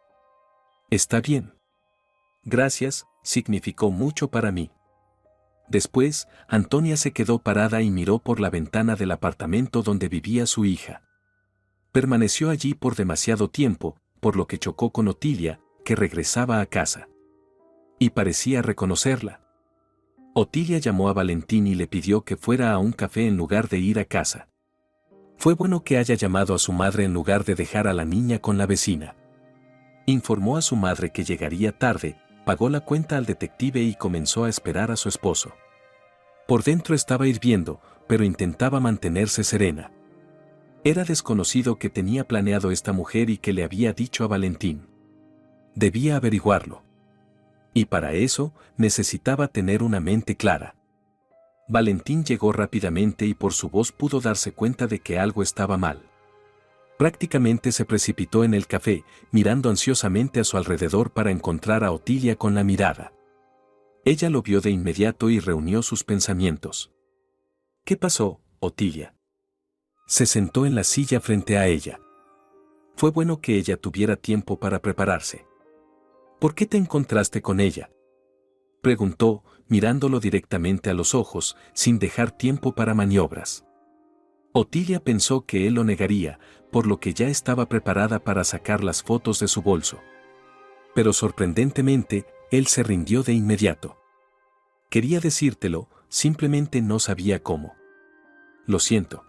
«Está bien. Gracias, significó mucho para mí». Después, Antonia se quedó parada y miró por la ventana del apartamento donde vivía su hija. Permaneció allí por demasiado tiempo, por lo que chocó con Otilia, que regresaba a casa. Y parecía reconocerla. Otilia llamó a Valentín y le pidió que fuera a un café en lugar de ir a casa. Fue bueno que haya llamado a su madre en lugar de dejar a la niña con la vecina. Informó a su madre que llegaría tarde, pagó la cuenta al detective y comenzó a esperar a su esposo. Por dentro estaba hirviendo, pero intentaba mantenerse serena. Era desconocido que tenía planeado esta mujer y que le había dicho a Valentín. Debía averiguarlo. Y para eso, necesitaba tener una mente clara. Valentín llegó rápidamente y por su voz pudo darse cuenta de que algo estaba mal. Prácticamente se precipitó en el café, mirando ansiosamente a su alrededor para encontrar a Otilia con la mirada. Ella lo vio de inmediato y reunió sus pensamientos. «¿Qué pasó, Otilia?». Se sentó en la silla frente a ella. Fue bueno que ella tuviera tiempo para prepararse. «¿Por qué te encontraste con ella?», preguntó, mirándolo directamente a los ojos, sin dejar tiempo para maniobras. Otilia pensó que él lo negaría, por lo que ya estaba preparada para sacar las fotos de su bolso. Pero sorprendentemente, él se rindió de inmediato. Quería decírtelo, simplemente no sabía cómo. «Lo siento».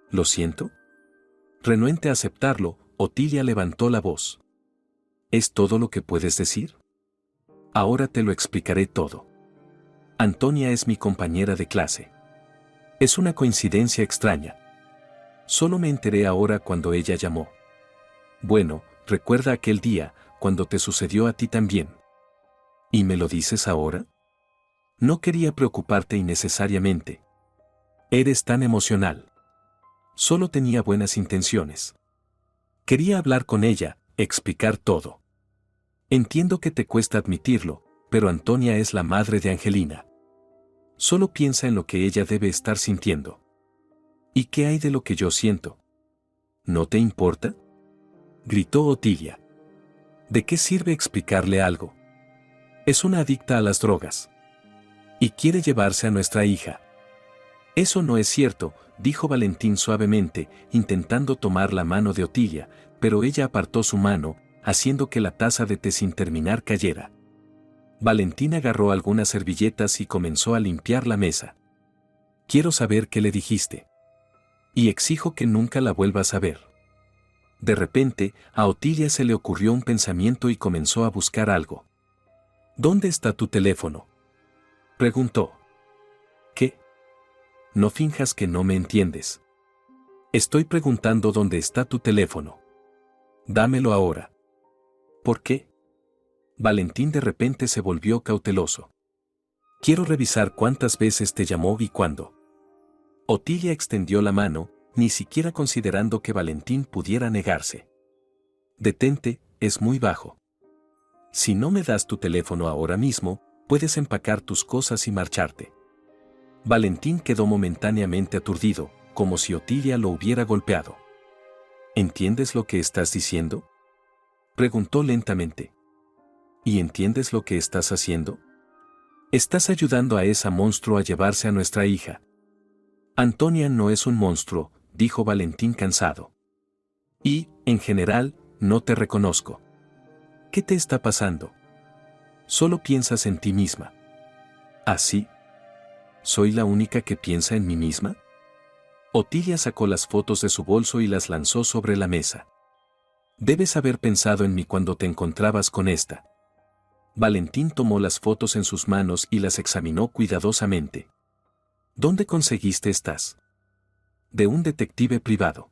«¿Lo siento?». Renuente a aceptarlo, Otilia levantó la voz. «¿Es todo lo que puedes decir?». «Ahora te lo explicaré todo. Antonia es mi compañera de clase. Es una coincidencia extraña. Solo me enteré ahora cuando ella llamó. Bueno, recuerda aquel día, cuando te sucedió a ti también. ¿Y me lo dices ahora?». «No quería preocuparte innecesariamente. Eres tan emocional». Solo tenía buenas intenciones. Quería hablar con ella, explicar todo. Entiendo que te cuesta admitirlo, pero Antonia es la madre de Angelina. Solo piensa en lo que ella debe estar sintiendo. ¿Y qué hay de lo que yo siento? ¿No te importa?», gritó Otilia. «¿De qué sirve explicarle algo? Es una adicta a las drogas. Y quiere llevarse a nuestra hija». «Eso no es cierto», dijo Valentín suavemente, intentando tomar la mano de Otilia, pero ella apartó su mano, haciendo que la taza de té sin terminar cayera. Valentín agarró algunas servilletas y comenzó a limpiar la mesa. «Quiero saber qué le dijiste. Y exijo que nunca la vuelvas a ver». De repente, a Otilia se le ocurrió un pensamiento y comenzó a buscar algo. «¿Dónde está tu teléfono?», preguntó. «¿Qué? No finjas que no me entiendes. Estoy preguntando dónde está tu teléfono. Dámelo ahora». «¿Por qué?». Valentín de repente se volvió cauteloso. «Quiero revisar cuántas veces te llamó y cuándo». Otilia extendió la mano, ni siquiera considerando que Valentín pudiera negarse. «Detente, es muy bajo. Si no me das tu teléfono ahora mismo, puedes empacar tus cosas y marcharte». Valentín quedó momentáneamente aturdido, como si Otilia lo hubiera golpeado. «¿Entiendes lo que estás diciendo?», preguntó lentamente. ¿Y entiendes lo que estás haciendo? Estás ayudando a esa monstruo a llevarse a nuestra hija. Antonia no es un monstruo, dijo Valentín cansado. Y, en general, no te reconozco. ¿Qué te está pasando? Solo piensas en ti misma. ¿Así? ¿Soy la única que piensa en mí misma? Otilia sacó las fotos de su bolso y las lanzó sobre la mesa. Debes haber pensado en mí cuando te encontrabas con esta. Valentín tomó las fotos en sus manos y las examinó cuidadosamente. ¿Dónde conseguiste estas? De un detective privado.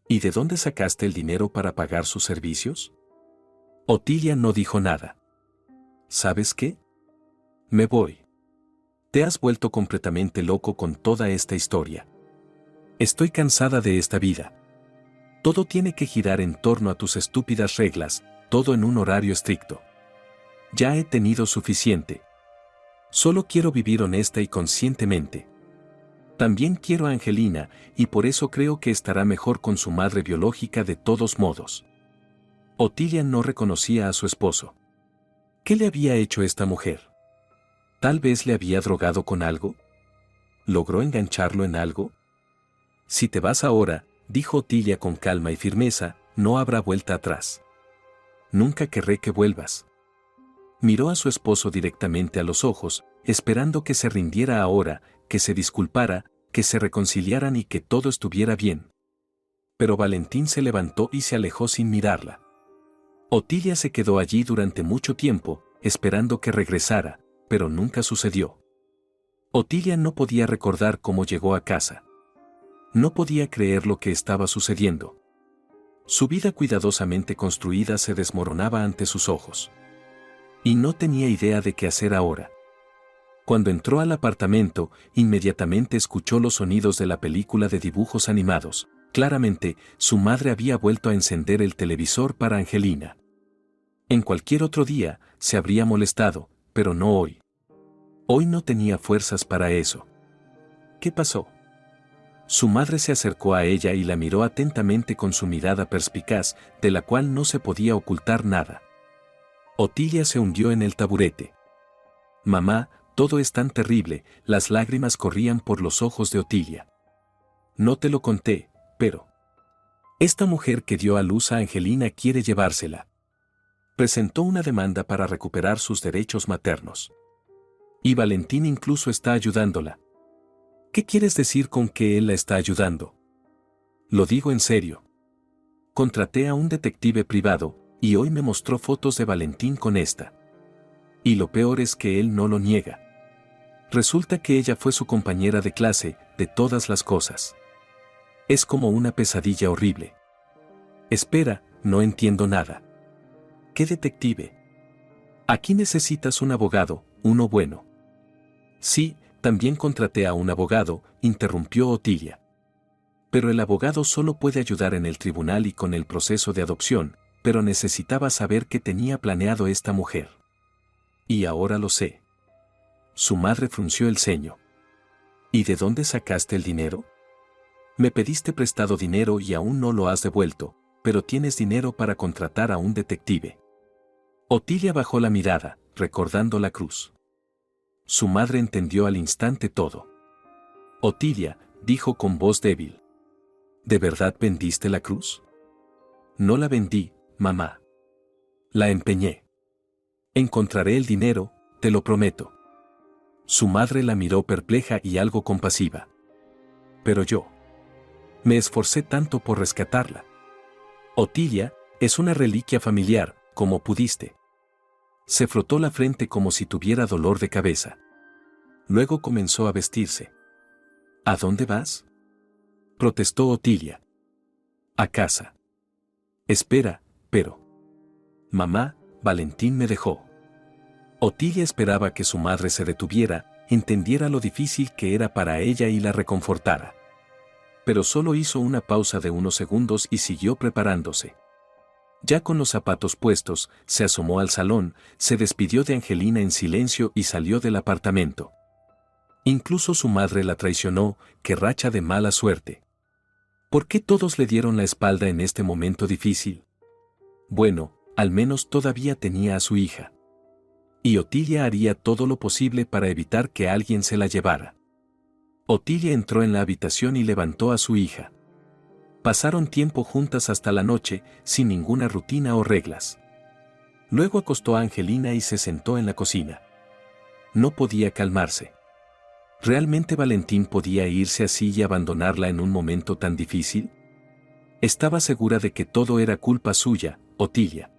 ¿Y de dónde sacaste el dinero para pagar sus servicios? Otilia no dijo nada. ¿Sabes qué? Me voy. Te has vuelto completamente loco con toda esta historia. Estoy cansada de esta vida. Todo tiene que girar en torno a tus estúpidas reglas, todo en un horario estricto. Ya he tenido suficiente. Solo quiero vivir honesta y conscientemente. También quiero a Angelina, y por eso creo que estará mejor con su madre biológica de todos modos. Otilia no reconocía a su esposo. ¿Qué le había hecho esta mujer? ¿Tal vez le había drogado con algo? ¿Logró engancharlo en algo? Si te vas ahora, dijo Otilia con calma y firmeza, no habrá vuelta atrás. Nunca querré que vuelvas. Miró a su esposo directamente a los ojos, esperando que se rindiera ahora, que se disculpara, que se reconciliaran y que todo estuviera bien. Pero Valentín se levantó y se alejó sin mirarla. Otilia se quedó allí durante mucho tiempo, esperando que regresara, pero nunca sucedió. Otilia no podía recordar cómo llegó a casa. No podía creer lo que estaba sucediendo. Su vida cuidadosamente construida se desmoronaba ante sus ojos. Y no tenía idea de qué hacer ahora. Cuando entró al apartamento, inmediatamente escuchó los sonidos de la película de dibujos animados. Claramente, su madre había vuelto a encender el televisor para Angelina. En cualquier otro día, se habría molestado, pero no hoy. Hoy no tenía fuerzas para eso. ¿Qué pasó? Su madre se acercó a ella y la miró atentamente con su mirada perspicaz, de la cual no se podía ocultar nada. Otilia se hundió en el taburete. Mamá, todo es tan terrible, las lágrimas corrían por los ojos de Otilia. No te lo conté, pero... Esta mujer que dio a luz a Angelina quiere llevársela. Presentó una demanda para recuperar sus derechos maternos. Y Valentín incluso está ayudándola. ¿Qué quieres decir con que él la está ayudando? Lo digo en serio. Contraté a un detective privado, y hoy me mostró fotos de Valentín con esta. Y lo peor es que él no lo niega. Resulta que ella fue su compañera de clase, de todas las cosas. Es como una pesadilla horrible. Espera, no entiendo nada. ¿Qué detective? Aquí necesitas un abogado, uno bueno. Sí, también contraté a un abogado, interrumpió Otilia. Pero el abogado solo puede ayudar en el tribunal y con el proceso de adopción, pero necesitaba saber qué tenía planeado esta mujer. Y ahora lo sé. Su madre frunció el ceño. ¿Y de dónde sacaste el dinero? Me pediste prestado dinero y aún no lo has devuelto, pero tienes dinero para contratar a un detective. Otilia bajó la mirada, recordando la cruz. Su madre entendió al instante todo. Otilia, dijo con voz débil. ¿De verdad vendiste la cruz? No la vendí, mamá. La empeñé. Encontraré el dinero, te lo prometo. Su madre la miró perpleja y algo compasiva. Pero yo. Me esforcé tanto por rescatarla. Otilia, es una reliquia familiar, como pudiste. Se frotó la frente como si tuviera dolor de cabeza. Luego comenzó a vestirse. ¿A dónde vas? Protestó Otilia. A casa. Espera, pero... Mamá, Valentín me dejó. Otilia esperaba que su madre se detuviera, entendiera lo difícil que era para ella y la reconfortara. Pero solo hizo una pausa de unos segundos y siguió preparándose. Ya con los zapatos puestos, se asomó al salón, se despidió de Angelina en silencio y salió del apartamento. Incluso su madre la traicionó, qué racha de mala suerte. ¿Por qué todos le dieron la espalda en este momento difícil? Bueno, Al menos todavía tenía a su hija. Y Otilia haría todo lo posible para evitar que alguien se la llevara. Otilia entró en la habitación y levantó a su hija. Pasaron tiempo juntas hasta la noche, sin ninguna rutina o reglas. Luego acostó a Angelina y se sentó en la cocina. No podía calmarse. ¿Realmente Valentín podía irse así y abandonarla en un momento tan difícil? Estaba segura de que todo era culpa suya, Otilia.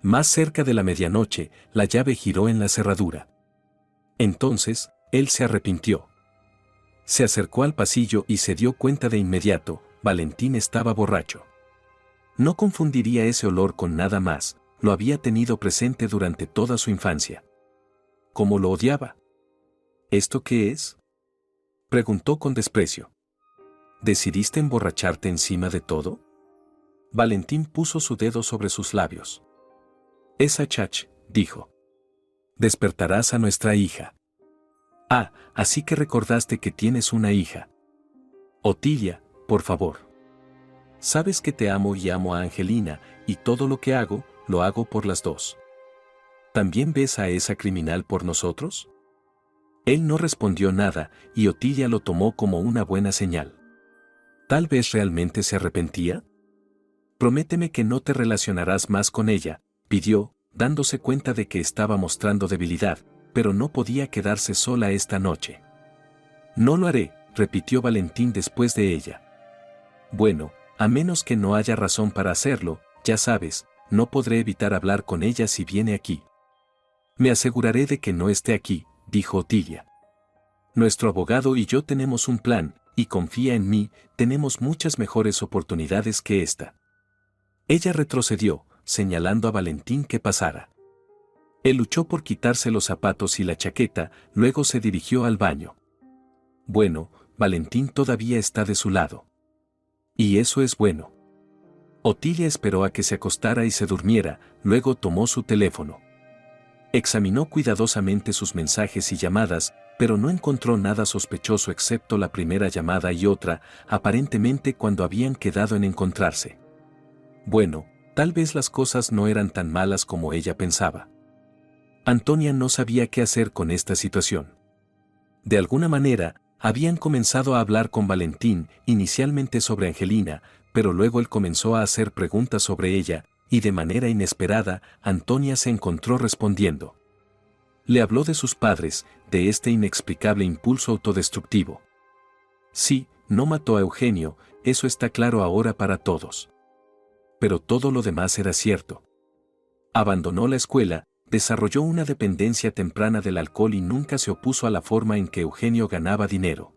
Más cerca de la medianoche, la llave giró en la cerradura. Entonces, él se arrepintió. Se acercó al pasillo y se dio cuenta de inmediato, Valentín estaba borracho. No confundiría ese olor con nada más, lo había tenido presente durante toda su infancia. ¿Cómo lo odiaba? ¿Esto qué es?, preguntó con desprecio. ¿Decidiste emborracharte encima de todo? Valentín puso su dedo sobre sus labios. Esa chach, dijo. Despertarás a nuestra hija. Ah, así que recordaste que tienes una hija. Otilia, por favor. Sabes que te amo y amo a Angelina, y todo lo que hago, lo hago por las dos. ¿También ves a esa criminal por nosotros? Él no respondió nada, y Otilia lo tomó como una buena señal. ¿Tal vez realmente se arrepentía? Prométeme que no te relacionarás más con ella, pidió, dándose cuenta de que estaba mostrando debilidad, pero no podía quedarse sola esta noche. No lo haré, repitió Valentín después de ella. Bueno, a menos que no haya razón para hacerlo, ya sabes, no podré evitar hablar con ella si viene aquí. Me aseguraré de que no esté aquí, dijo Otilia. Nuestro abogado y yo tenemos un plan, y confía en mí, tenemos muchas mejores oportunidades que esta. Ella retrocedió, señalando a Valentín que pasara. Él luchó por quitarse los zapatos y la chaqueta, luego se dirigió al baño. Bueno, Valentín todavía está de su lado. Y eso es bueno. Otilia esperó a que se acostara y se durmiera, luego tomó su teléfono. Examinó cuidadosamente sus mensajes y llamadas, pero no encontró nada sospechoso excepto la primera llamada y otra, aparentemente cuando habían quedado en encontrarse. Bueno, tal vez las cosas no eran tan malas como ella pensaba. Antonia no sabía qué hacer con esta situación. De alguna manera, habían comenzado a hablar con Valentín, inicialmente sobre Angelina, pero luego él comenzó a hacer preguntas sobre ella, y de manera inesperada, Antonia se encontró respondiendo. Le habló de sus padres, de este inexplicable impulso autodestructivo. Sí, no mató a Eugenio, eso está claro ahora para todos. Pero todo lo demás era cierto. Abandonó la escuela, desarrolló una dependencia temprana del alcohol y nunca se opuso a la forma en que Eugenio ganaba dinero.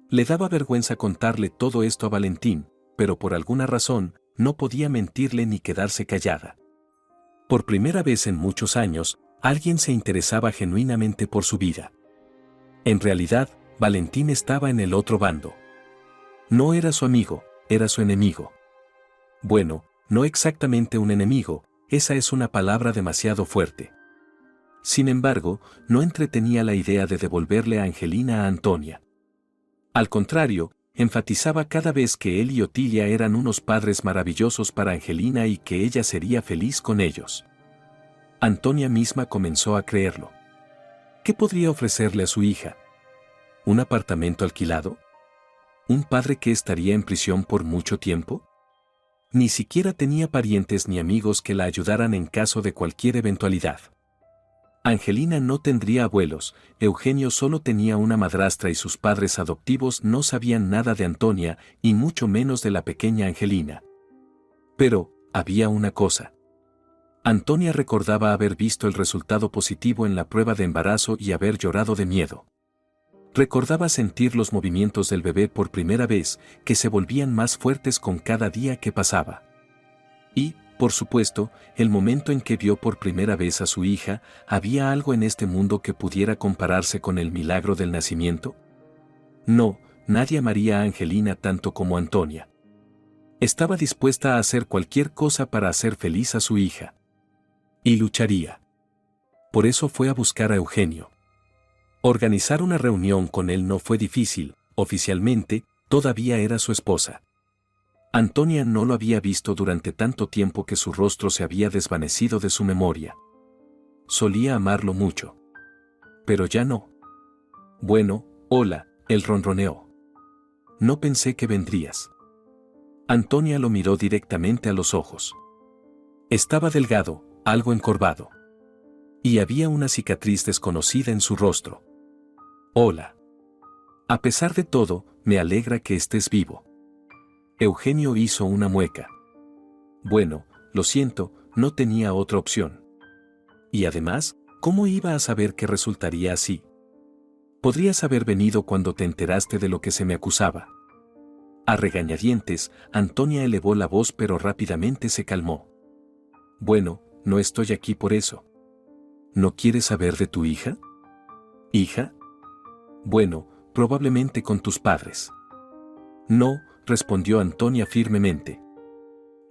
Le daba vergüenza contarle todo esto a Valentín, pero por alguna razón, no podía mentirle ni quedarse callada. Por primera vez en muchos años, alguien se interesaba genuinamente por su vida. En realidad, Valentín estaba en el otro bando. No era su amigo, era su enemigo. Bueno, no exactamente un enemigo, esa es una palabra demasiado fuerte. Sin embargo, no entretenía la idea de devolverle a Angelina a Antonia. Al contrario, enfatizaba cada vez que él y Otilia eran unos padres maravillosos para Angelina y que ella sería feliz con ellos. Antonia misma comenzó a creerlo. ¿Qué podría ofrecerle a su hija? ¿Un apartamento alquilado? ¿Un padre que estaría en prisión por mucho tiempo? Ni siquiera tenía parientes ni amigos que la ayudaran en caso de cualquier eventualidad. Angelina no tendría abuelos, Eugenio solo tenía una madrastra y sus padres adoptivos no sabían nada de Antonia y mucho menos de la pequeña Angelina. Pero, había una cosa. Antonia recordaba haber visto el resultado positivo en la prueba de embarazo y haber llorado de miedo. Recordaba sentir los movimientos del bebé por primera vez, que se volvían más fuertes con cada día que pasaba. Y, por supuesto, el momento en que vio por primera vez a su hija, ¿había algo en este mundo que pudiera compararse con el milagro del nacimiento? No, nadie amaría a Angelina tanto como Antonia. Estaba dispuesta a hacer cualquier cosa para hacer feliz a su hija. Y lucharía. Por eso fue a buscar a Eugenio. Organizar una reunión con él no fue difícil, oficialmente, todavía era su esposa. Antonia no lo había visto durante tanto tiempo que su rostro se había desvanecido de su memoria. Solía amarlo mucho. Pero ya no. Bueno, hola, él ronroneó. No pensé que vendrías. Antonia lo miró directamente a los ojos. Estaba delgado, algo encorvado. Y había una cicatriz desconocida en su rostro. Hola. A pesar de todo, me alegra que estés vivo. Eugenio hizo una mueca. Bueno, lo siento, no tenía otra opción. Y además, ¿cómo iba a saber que resultaría así? Podrías haber venido cuando te enteraste de lo que se me acusaba. A regañadientes, Antonia elevó la voz pero rápidamente se calmó. Bueno, no estoy aquí por eso. ¿No quieres saber de tu hija? ¿Hija? Bueno, probablemente con tus padres. No, respondió Antonia firmemente.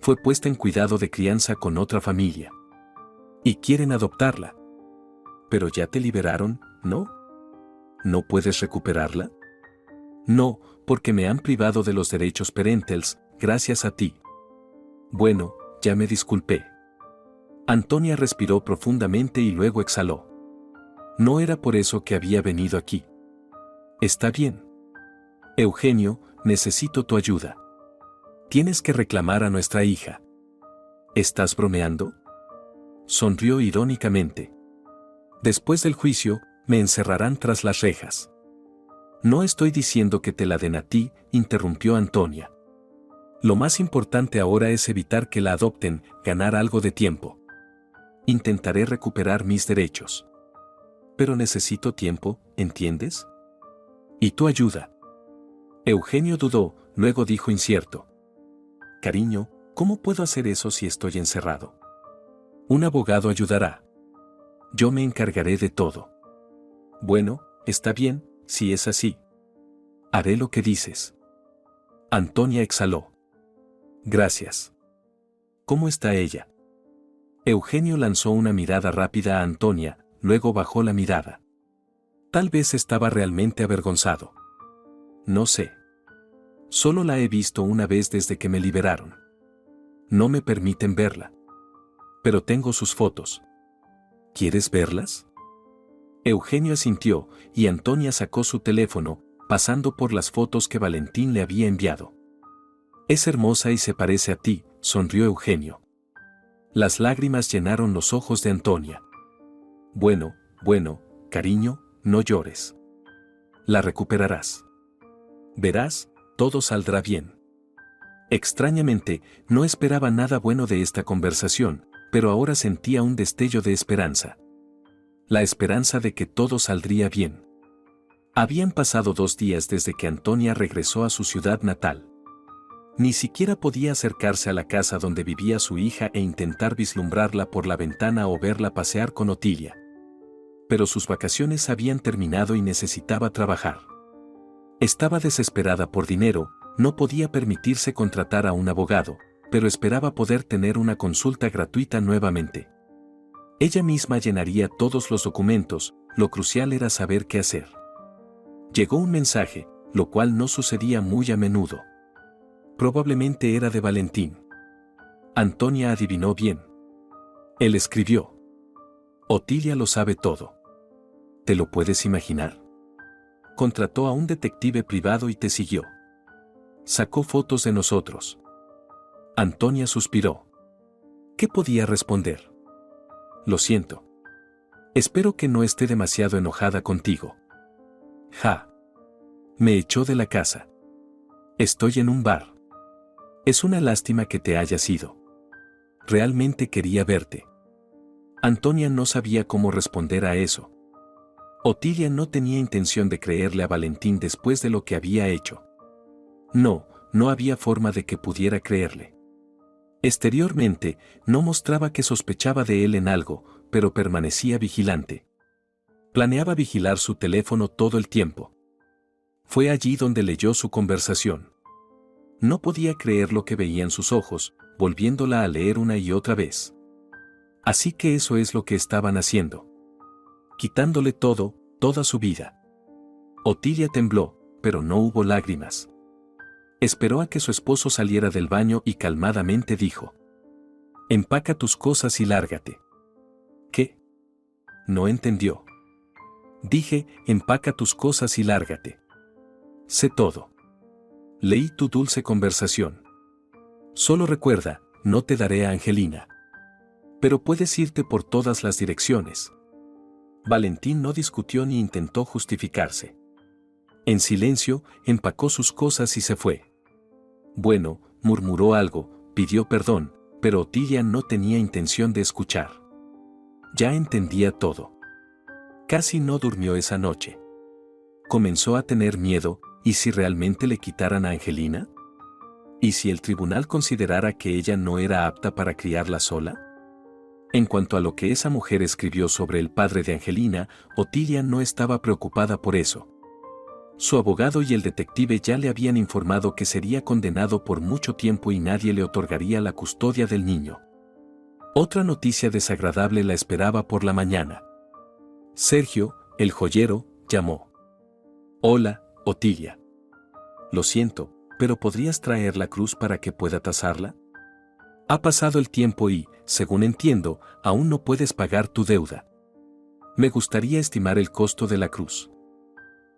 Fue puesta en cuidado de crianza con otra familia. Y quieren adoptarla. Pero ya te liberaron, ¿no? ¿No puedes recuperarla? No, porque me han privado de los derechos parentales, gracias a ti. Bueno, ya me disculpé. Antonia respiró profundamente y luego exhaló. No era por eso que había venido aquí. Está bien. Eugenio, necesito tu ayuda. Tienes que reclamar a nuestra hija. ¿Estás bromeando? Sonrió irónicamente. Después del juicio, me encerrarán tras las rejas. No estoy diciendo que te la den a ti, interrumpió Antonia. Lo más importante ahora es evitar que la adopten, ganar algo de tiempo. Intentaré recuperar mis derechos. Pero necesito tiempo, ¿entiendes? ¿Y tu ayuda? Eugenio dudó, luego dijo incierto. Cariño, ¿cómo puedo hacer eso si estoy encerrado? Un abogado ayudará. Yo me encargaré de todo. Bueno, está bien, si es así. Haré lo que dices. Antonia exhaló. Gracias. ¿Cómo está ella? Eugenio lanzó una mirada rápida a Antonia, luego bajó la mirada. Tal vez estaba realmente avergonzado. No sé. Solo la he visto una vez desde que me liberaron. No me permiten verla. Pero tengo sus fotos. ¿Quieres verlas? Eugenio asintió, y Antonia sacó su teléfono, pasando por las fotos que Valentín le había enviado. Es hermosa y se parece a ti, sonrió Eugenio. Las lágrimas llenaron los ojos de Antonia. Bueno, cariño, no llores. La recuperarás. Verás, todo saldrá bien. Extrañamente, no esperaba nada bueno de esta conversación, pero ahora sentía un destello de esperanza. La esperanza de que todo saldría bien. Habían pasado 2 días desde que Antonia regresó a su ciudad natal. Ni siquiera podía acercarse a la casa donde vivía su hija e intentar vislumbrarla por la ventana o verla pasear con Otilia. Pero sus vacaciones habían terminado y necesitaba trabajar. Estaba desesperada por dinero, no podía permitirse contratar a un abogado, pero esperaba poder tener una consulta gratuita nuevamente. Ella misma llenaría todos los documentos, lo crucial era saber qué hacer. Llegó un mensaje, lo cual no sucedía muy a menudo. Probablemente era de Valentín. Antonia adivinó bien. Él escribió. Otilia lo sabe todo. ¿Te lo puedes imaginar? Contrató a un detective privado y te siguió. Sacó fotos de nosotros. Antonia suspiró. ¿Qué podía responder? Lo siento. Espero que no esté demasiado enojada contigo. Ja. Me echó de la casa. Estoy en un bar. Es una lástima que te hayas ido. Realmente quería verte. Antonia no sabía cómo responder a eso. Otilia no tenía intención de creerle a Valentín después de lo que había hecho. No había forma de que pudiera creerle. Exteriormente, no mostraba que sospechaba de él en algo, pero permanecía vigilante. Planeaba vigilar su teléfono todo el tiempo. Fue allí donde leyó su conversación. No podía creer lo que veía en sus ojos, volviéndola a leer una y otra vez. Así que eso es lo que estaban haciendo. Quitándole todo, toda su vida. Otilia tembló, pero no hubo lágrimas. Esperó a que su esposo saliera del baño y calmadamente dijo: «Empaca tus cosas y lárgate». ¿Qué? No entendió. Dije: «Empaca tus cosas y lárgate». Sé todo. Leí tu dulce conversación. Solo recuerda, no te daré a Angelina. Pero puedes irte por todas las direcciones. Valentín no discutió ni intentó justificarse. En silencio, empacó sus cosas y se fue. Bueno, murmuró algo, pidió perdón, pero Otilia no tenía intención de escuchar. Ya entendía todo. Casi no durmió esa noche. Comenzó a tener miedo, ¿y si realmente le quitaran a Angelina? ¿Y si el tribunal considerara que ella no era apta para criarla sola? En cuanto a lo que esa mujer escribió sobre el padre de Angelina, Otilia no estaba preocupada por eso. Su abogado y el detective ya le habían informado que sería condenado por mucho tiempo y nadie le otorgaría la custodia del niño. Otra noticia desagradable la esperaba por la mañana. Sergio, el joyero, llamó. «Hola, Otilia. Lo siento, pero ¿podrías traer la cruz para que pueda tasarla? Ha pasado el tiempo y, según entiendo, aún no puedes pagar tu deuda. Me gustaría estimar el costo de la cruz».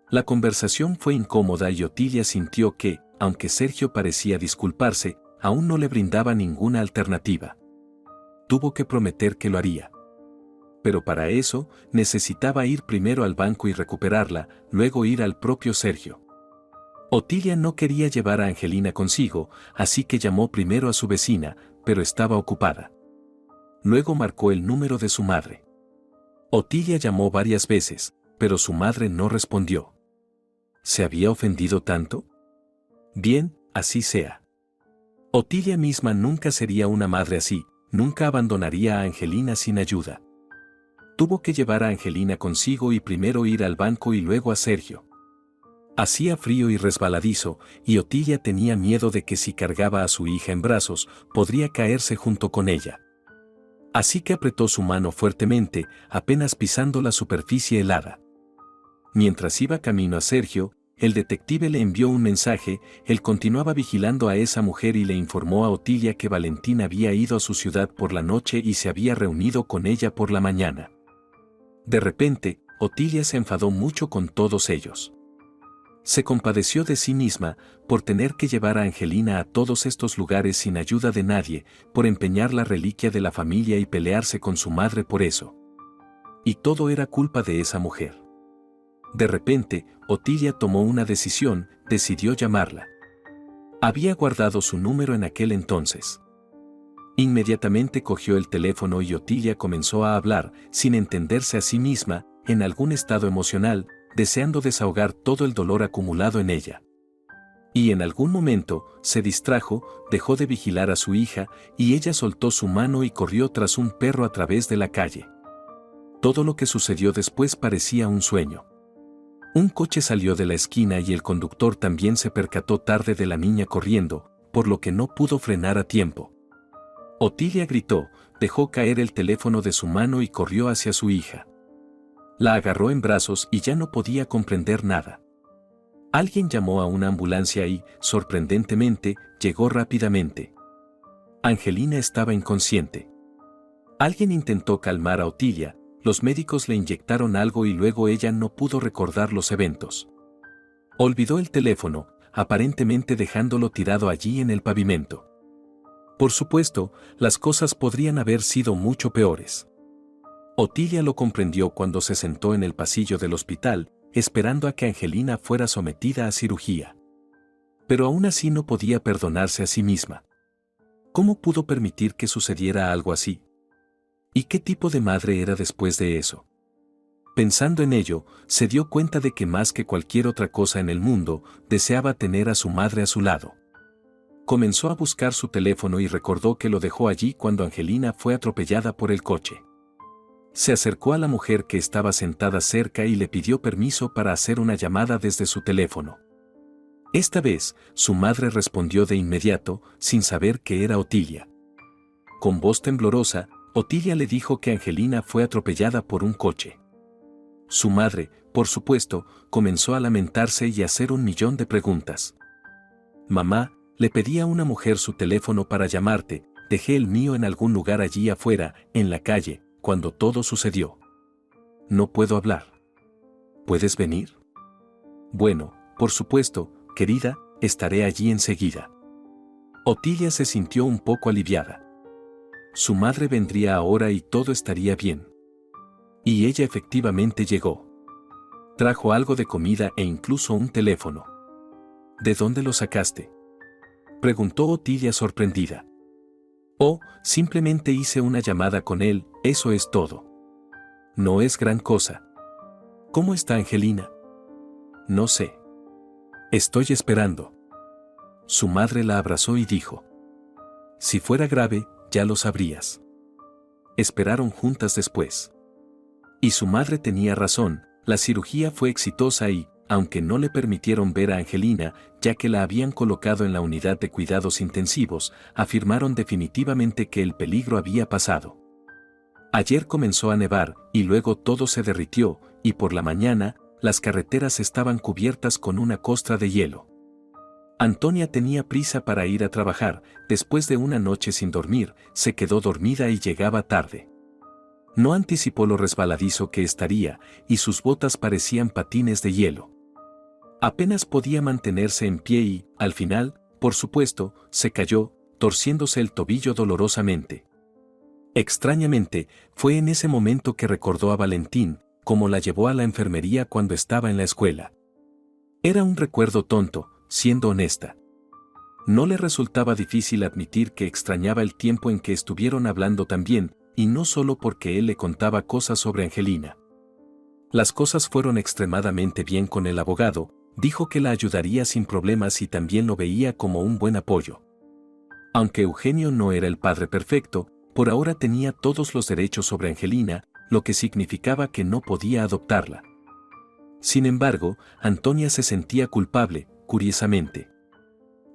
La conversación fue incómoda y Otilia sintió que, aunque Sergio parecía disculparse, aún no le brindaba ninguna alternativa. Tuvo que prometer que lo haría. Pero para eso, necesitaba ir primero al banco y recuperarla, luego ir al propio Sergio. Otilia no quería llevar a Angelina consigo, así que llamó primero a su vecina, pero estaba ocupada. Luego marcó el número de su madre. Otilia llamó varias veces, pero su madre no respondió. ¿Se había ofendido tanto? Bien, así sea. Otilia misma nunca sería una madre así, nunca abandonaría a Angelina sin ayuda. Tuvo que llevar a Angelina consigo y primero ir al banco y luego a Sergio. Hacía frío y resbaladizo, y Otilia tenía miedo de que si cargaba a su hija en brazos, podría caerse junto con ella. Así que apretó su mano fuertemente, apenas pisando la superficie helada. Mientras iba camino a Sergio, el detective le envió un mensaje. Él continuaba vigilando a esa mujer y le informó a Otilia que Valentín había ido a su ciudad por la noche y se había reunido con ella por la mañana. De repente, Otilia se enfadó mucho con todos ellos. Se compadeció de sí misma por tener que llevar a Angelina a todos estos lugares sin ayuda de nadie, por empeñar la reliquia de la familia y pelearse con su madre por eso. Y todo era culpa de esa mujer. De repente, Otilia tomó una decisión, decidió llamarla. Había guardado su número en aquel entonces. Inmediatamente cogió el teléfono y Otilia comenzó a hablar, sin entenderse a sí misma, en algún estado emocional, deseando desahogar todo el dolor acumulado en ella. Y en algún momento, se distrajo, dejó de vigilar a su hija, y ella soltó su mano y corrió tras un perro a través de la calle. Todo lo que sucedió después parecía un sueño. Un coche salió de la esquina y el conductor también se percató tarde de la niña corriendo, por lo que no pudo frenar a tiempo. Otilia gritó, dejó caer el teléfono de su mano y corrió hacia su hija. La agarró en brazos y ya no podía comprender nada. Alguien llamó a una ambulancia y, sorprendentemente, llegó rápidamente. Angelina estaba inconsciente. Alguien intentó calmar a Otilia, los médicos le inyectaron algo y luego ella no pudo recordar los eventos. Olvidó el teléfono, aparentemente dejándolo tirado allí en el pavimento. Por supuesto, las cosas podrían haber sido mucho peores. Otilia lo comprendió cuando se sentó en el pasillo del hospital, esperando a que Angelina fuera sometida a cirugía. Pero aún así no podía perdonarse a sí misma. ¿Cómo pudo permitir que sucediera algo así? ¿Y qué tipo de madre era después de eso? Pensando en ello, se dio cuenta de que más que cualquier otra cosa en el mundo, deseaba tener a su madre a su lado. Comenzó a buscar su teléfono y recordó que lo dejó allí cuando Angelina fue atropellada por el coche. Se acercó a la mujer que estaba sentada cerca y le pidió permiso para hacer una llamada desde su teléfono. Esta vez, su madre respondió de inmediato, sin saber que era Otilia. Con voz temblorosa, Otilia le dijo que Angelina fue atropellada por un coche. Su madre, por supuesto, comenzó a lamentarse y a hacer 1.000.000 de preguntas. Mamá, le pedí a una mujer su teléfono para llamarte, dejé el mío en algún lugar allí afuera, en la calle, cuando todo sucedió. No puedo hablar. ¿Puedes venir? Bueno, por supuesto, querida, estaré allí enseguida. Otilia se sintió un poco aliviada. Su madre vendría ahora y todo estaría bien. Y ella efectivamente llegó. Trajo algo de comida e incluso un teléfono. ¿De dónde lo sacaste?, preguntó Otilia sorprendida. Oh, simplemente hice una llamada con él, eso es todo. No es gran cosa. ¿Cómo está Angelina? No sé. Estoy esperando. Su madre la abrazó y dijo: si fuera grave, ya lo sabrías. Esperaron juntas después. Y su madre tenía razón, la cirugía fue exitosa y, aunque no le permitieron ver a Angelina, ya que la habían colocado en la unidad de cuidados intensivos, afirmaron definitivamente que el peligro había pasado. Ayer comenzó a nevar, y luego todo se derritió, y por la mañana, las carreteras estaban cubiertas con una costra de hielo. Antonia tenía prisa para ir a trabajar, después de una noche sin dormir, se quedó dormida y llegaba tarde. No anticipó lo resbaladizo que estaría, y sus botas parecían patines de hielo. Apenas podía mantenerse en pie y, al final, por supuesto, se cayó, torciéndose el tobillo dolorosamente. Extrañamente, fue en ese momento que recordó a Valentín, como la llevó a la enfermería cuando estaba en la escuela. Era un recuerdo tonto, siendo honesta. No le resultaba difícil admitir que extrañaba el tiempo en que estuvieron hablando tan bien, y no solo porque él le contaba cosas sobre Angelina. Las cosas fueron extremadamente bien con el abogado, dijo que la ayudaría sin problemas y también lo veía como un buen apoyo. Aunque Eugenio no era el padre perfecto, por ahora tenía todos los derechos sobre Angelina, lo que significaba que no podía adoptarla. Sin embargo, Antonia se sentía culpable, curiosamente.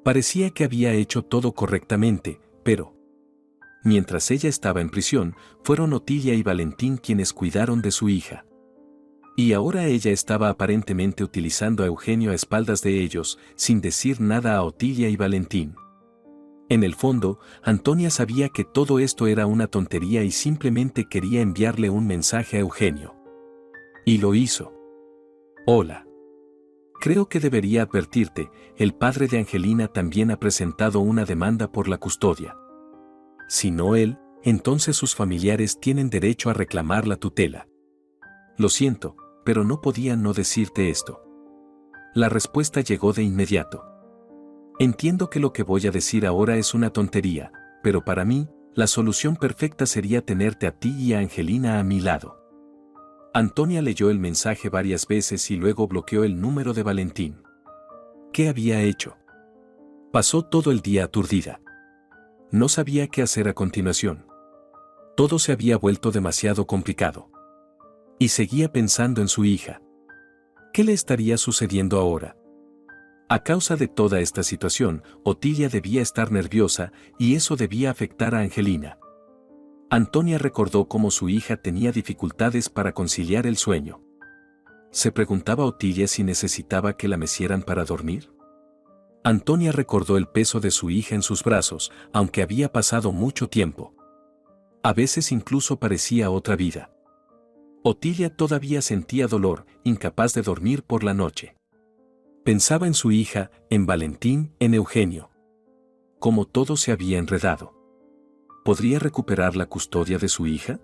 Parecía que había hecho todo correctamente, pero mientras ella estaba en prisión, fueron Otilia y Valentín quienes cuidaron de su hija. Y ahora ella estaba aparentemente utilizando a Eugenio a espaldas de ellos, sin decir nada a Otilia y Valentín. En el fondo, Antonia sabía que todo esto era una tontería y simplemente quería enviarle un mensaje a Eugenio. Y lo hizo. Hola. Creo que debería advertirte, el padre de Angelina también ha presentado una demanda por la custodia. Si no él, entonces sus familiares tienen derecho a reclamar la tutela. Lo siento, pero no podía no decirte esto. La respuesta llegó de inmediato. Entiendo que lo que voy a decir ahora es una tontería, pero para mí, la solución perfecta sería tenerte a ti y a Angelina a mi lado. Antonia leyó el mensaje varias veces y luego bloqueó el número de Valentín. ¿Qué había hecho? Pasó todo el día aturdida. No sabía qué hacer a continuación. Todo se había vuelto demasiado complicado. Y seguía pensando en su hija. ¿Qué le estaría sucediendo ahora? A causa de toda esta situación, Otilia debía estar nerviosa y eso debía afectar a Angelina. Antonia recordó cómo su hija tenía dificultades para conciliar el sueño. Se preguntaba Otilia si necesitaba que la mecieran para dormir. Antonia recordó el peso de su hija en sus brazos, aunque había pasado mucho tiempo. A veces incluso parecía otra vida. Otilia todavía sentía dolor, incapaz de dormir por la noche. Pensaba en su hija, en Valentín, en Eugenio. Cómo todo se había enredado. ¿Podría recuperar la custodia de su hija?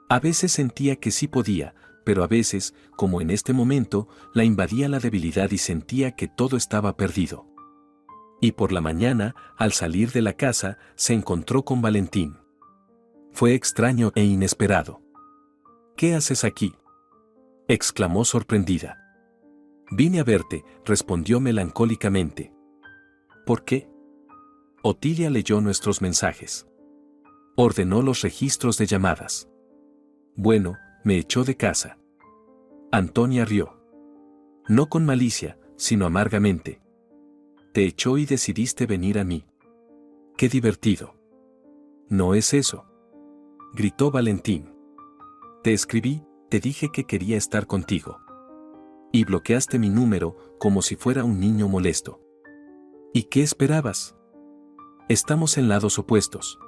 A veces sentía que sí podía, pero a veces, como en este momento, la invadía la debilidad y sentía que todo estaba perdido. Y por la mañana, al salir de la casa, se encontró con Valentín. Fue extraño e inesperado. ¿Qué haces aquí?, exclamó sorprendida. Vine a verte, respondió melancólicamente. ¿Por qué? Otilia leyó nuestros mensajes. Ordenó los registros de llamadas. Bueno, me echó de casa. Antonia rió. No con malicia, sino amargamente. Te echó y decidiste venir a mí. ¡Qué divertido! No es eso, gritó Valentín. Te escribí, te dije que quería estar contigo. Y bloqueaste mi número como si fuera un niño molesto. ¿Y qué esperabas? Estamos en lados opuestos.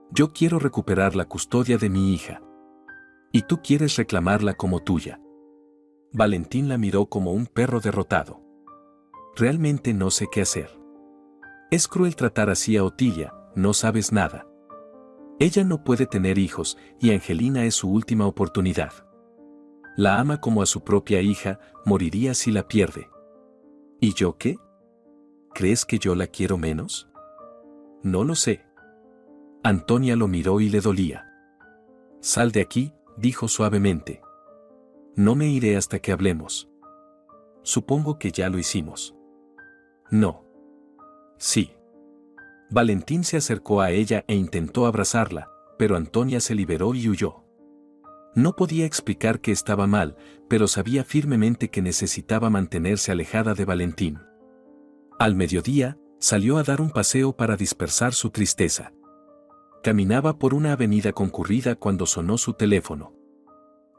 Yo quiero recuperar la custodia de mi hija. Y tú quieres reclamarla como tuya. Valentín la miró como un perro derrotado. Realmente no sé qué hacer. Es cruel tratar así a Otilia, no sabes nada. Ella no puede tener hijos y Angelina es su última oportunidad. La ama como a su propia hija, moriría si la pierde. ¿Y yo qué? ¿Crees que yo la quiero menos? No lo sé. Antonia lo miró y le dolía. Sal de aquí, dijo suavemente. No me iré hasta que hablemos. Supongo que ya lo hicimos. No. Sí. Valentín se acercó a ella e intentó abrazarla, pero Antonia se liberó y huyó. No podía explicar que estaba mal, pero sabía firmemente que necesitaba mantenerse alejada de Valentín. Al mediodía, salió a dar un paseo para dispersar su tristeza. Caminaba por una avenida concurrida cuando sonó su teléfono.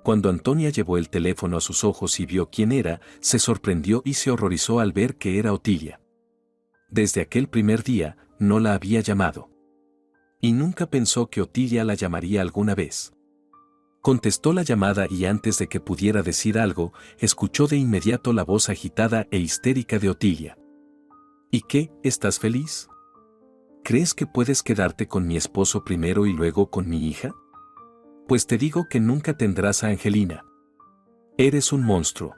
Cuando Antonia llevó el teléfono a sus ojos y vio quién era, se sorprendió y se horrorizó al ver que era Otilia. Desde aquel primer día, no la había llamado. Y nunca pensó que Otilia la llamaría alguna vez. Contestó la llamada y antes de que pudiera decir algo, escuchó de inmediato la voz agitada e histérica de Otilia. ¿Y qué, estás feliz? ¿Crees que puedes quedarte con mi esposo primero y luego con mi hija? Pues te digo que nunca tendrás a Angelina. Eres un monstruo.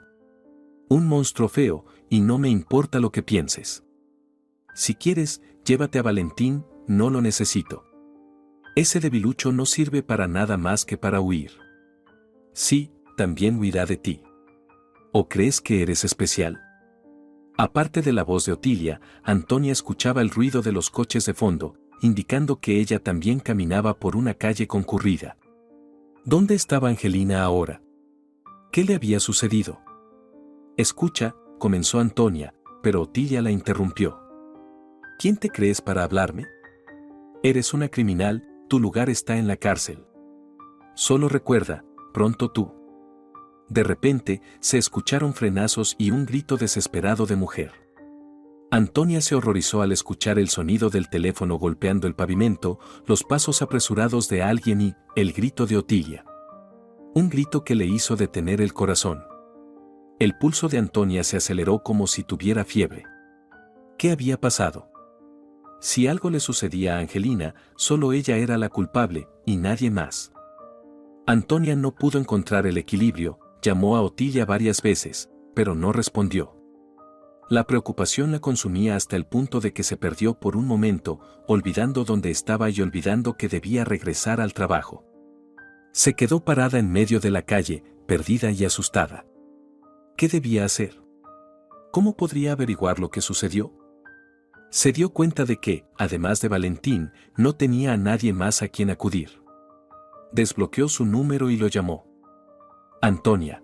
Un monstruo feo, y no me importa lo que pienses. Si quieres, llévate a Valentín, no lo necesito. Ese debilucho no sirve para nada más que para huir. Sí, también huirá de ti. ¿O crees que eres especial? Aparte de la voz de Otilia, Antonia escuchaba el ruido de los coches de fondo, indicando que ella también caminaba por una calle concurrida. ¿Dónde estaba Angelina ahora? ¿Qué le había sucedido? Escucha, comenzó Antonia, pero Otilia la interrumpió. ¿Quién te crees para hablarme? Eres una criminal, tu lugar está en la cárcel. Solo recuerda, pronto tú. De repente, se escucharon frenazos y un grito desesperado de mujer. Antonia se horrorizó al escuchar el sonido del teléfono golpeando el pavimento, los pasos apresurados de alguien y el grito de Otilia. Un grito que le hizo detener el corazón. El pulso de Antonia se aceleró como si tuviera fiebre. ¿Qué había pasado? Si algo le sucedía a Angelina, solo ella era la culpable, y nadie más. Antonia no pudo encontrar el equilibrio, llamó a Otilia varias veces, pero no respondió. La preocupación la consumía hasta el punto de que se perdió por un momento, olvidando dónde estaba y olvidando que debía regresar al trabajo. Se quedó parada en medio de la calle, perdida y asustada. ¿Qué debía hacer? ¿Cómo podría averiguar lo que sucedió? Se dio cuenta de que, además de Valentín, no tenía a nadie más a quien acudir. Desbloqueó su número y lo llamó. Antonia.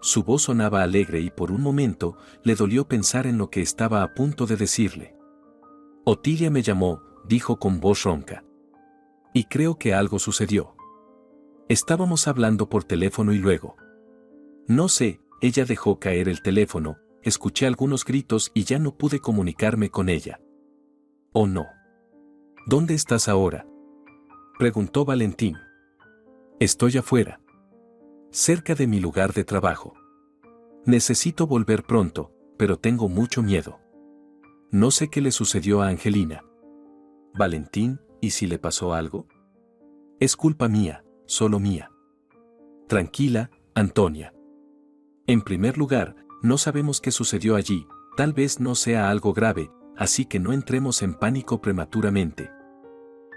Su voz sonaba alegre y por un momento le dolió pensar en lo que estaba a punto de decirle. Otilia me llamó, dijo con voz ronca. Y creo que algo sucedió. Estábamos hablando por teléfono y luego. No sé, ella dejó caer el teléfono, escuché algunos gritos y ya no pude comunicarme con ella. ¿O no? ¿Dónde estás ahora? Preguntó Valentín. Estoy afuera. Cerca de mi lugar de trabajo. Necesito volver pronto, pero tengo mucho miedo. No sé qué le sucedió a Angelina. Valentín, ¿y si le pasó algo? Es culpa mía, solo mía. Tranquila, Antonia. En primer lugar, no sabemos qué sucedió allí, tal vez no sea algo grave, así que no entremos en pánico prematuramente.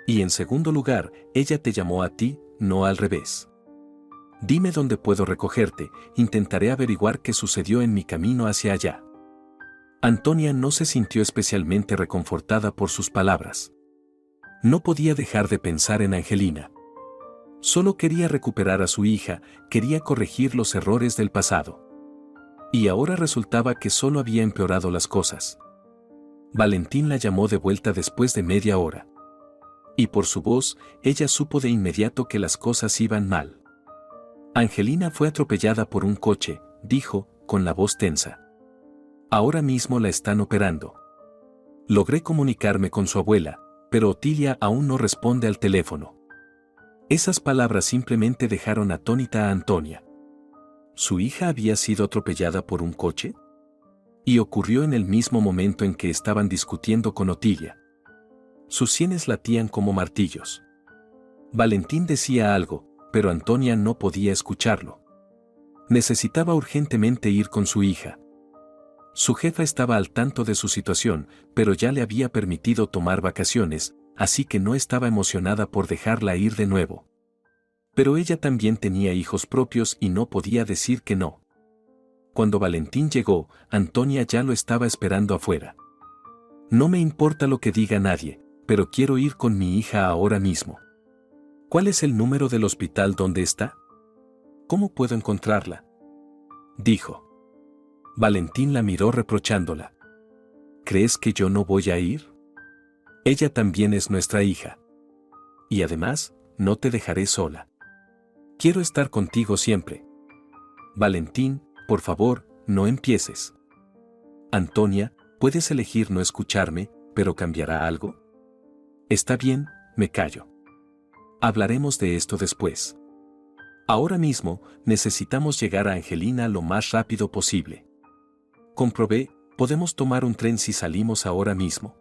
Y en segundo lugar, ella te llamó a ti, no al revés. Dime dónde puedo recogerte, intentaré averiguar qué sucedió en mi camino hacia allá. Antonia no se sintió especialmente reconfortada por sus palabras. No podía dejar de pensar en Angelina. Solo quería recuperar a su hija, quería corregir los errores del pasado. Y ahora resultaba que solo había empeorado las cosas. Valentín la llamó de vuelta después de media hora. Y por su voz, ella supo de inmediato que las cosas iban mal. Angelina fue atropellada por un coche, dijo, con la voz tensa. Ahora mismo la están operando. Logré comunicarme con su abuela, pero Otilia aún no responde al teléfono. Esas palabras simplemente dejaron atónita a Antonia. ¿Su hija había sido atropellada por un coche? Y ocurrió en el mismo momento en que estaban discutiendo con Otilia. Sus sienes latían como martillos. Valentín decía algo, pero Antonia no podía escucharlo. Necesitaba urgentemente ir con su hija. Su jefa estaba al tanto de su situación, pero ya le había permitido tomar vacaciones, así que no estaba emocionada por dejarla ir de nuevo. Pero ella también tenía hijos propios y no podía decir que no. Cuando Valentín llegó, Antonia ya lo estaba esperando afuera. No me importa lo que diga nadie, pero quiero ir con mi hija ahora mismo. ¿Cuál es el número del hospital donde está? ¿Cómo puedo encontrarla?, dijo. Valentín la miró reprochándola. ¿Crees que yo no voy a ir? Ella también es nuestra hija. Y además, no te dejaré sola. Quiero estar contigo siempre. Valentín, por favor, no empieces. Antonia, puedes elegir no escucharme, pero ¿cambiará algo? Está bien, me callo. Hablaremos de esto después. Ahora mismo, necesitamos llegar a Angelina lo más rápido posible. Comprobé, podemos tomar un tren si salimos ahora mismo.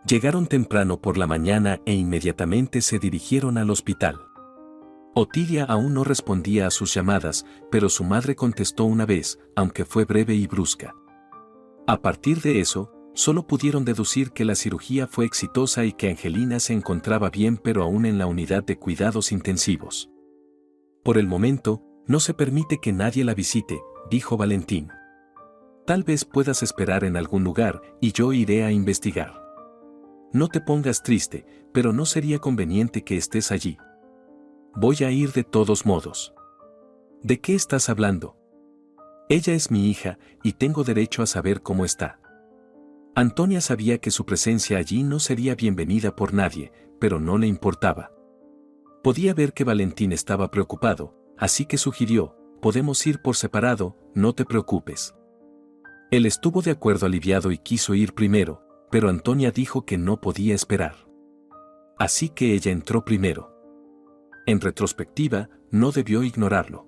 Llegaron temprano por la mañana e inmediatamente se dirigieron al hospital. Otilia aún no respondía a sus llamadas, pero su madre contestó una vez, aunque fue breve y brusca. A partir de eso, solo pudieron deducir que la cirugía fue exitosa y que Angelina se encontraba bien, pero aún en la unidad de cuidados intensivos. Por el momento, no se permite que nadie la visite, dijo Valentín. Tal vez puedas esperar en algún lugar y yo iré a investigar. No te pongas triste, pero no sería conveniente que estés allí. Voy a ir de todos modos. ¿De qué estás hablando? Ella es mi hija y tengo derecho a saber cómo está. Antonia sabía que su presencia allí no sería bienvenida por nadie, pero no le importaba. Podía ver que Valentín estaba preocupado, así que sugirió, podemos ir por separado, no te preocupes. Él estuvo de acuerdo aliviado y quiso ir primero, pero Antonia dijo que no podía esperar. Así que ella entró primero. En retrospectiva, no debió ignorarlo.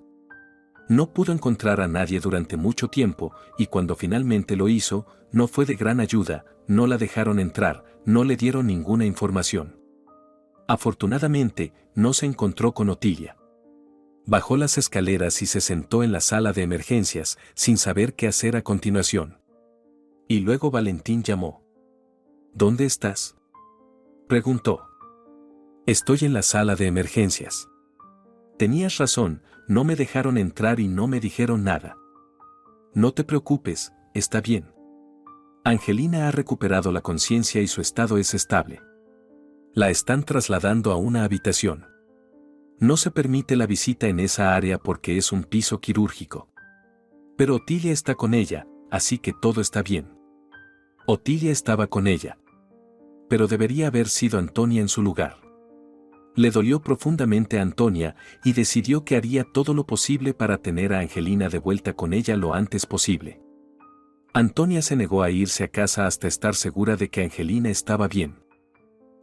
No pudo encontrar a nadie durante mucho tiempo, y cuando finalmente lo hizo, no fue de gran ayuda, no la dejaron entrar, no le dieron ninguna información. Afortunadamente, no se encontró con Otilia. Bajó las escaleras y se sentó en la sala de emergencias, sin saber qué hacer a continuación. Y luego Valentín llamó. ¿Dónde estás?, preguntó. Estoy en la sala de emergencias. Tenías razón, no me dejaron entrar y no me dijeron nada. No te preocupes, está bien. Angelina ha recuperado la conciencia y su estado es estable. La están trasladando a una habitación. No se permite la visita en esa área porque es un piso quirúrgico. Pero Otilia está con ella, así que todo está bien. Otilia estaba con ella. Pero debería haber sido Antonia en su lugar. Le dolió profundamente a Antonia y decidió que haría todo lo posible para tener a Angelina de vuelta con ella lo antes posible. Antonia se negó a irse a casa hasta estar segura de que Angelina estaba bien.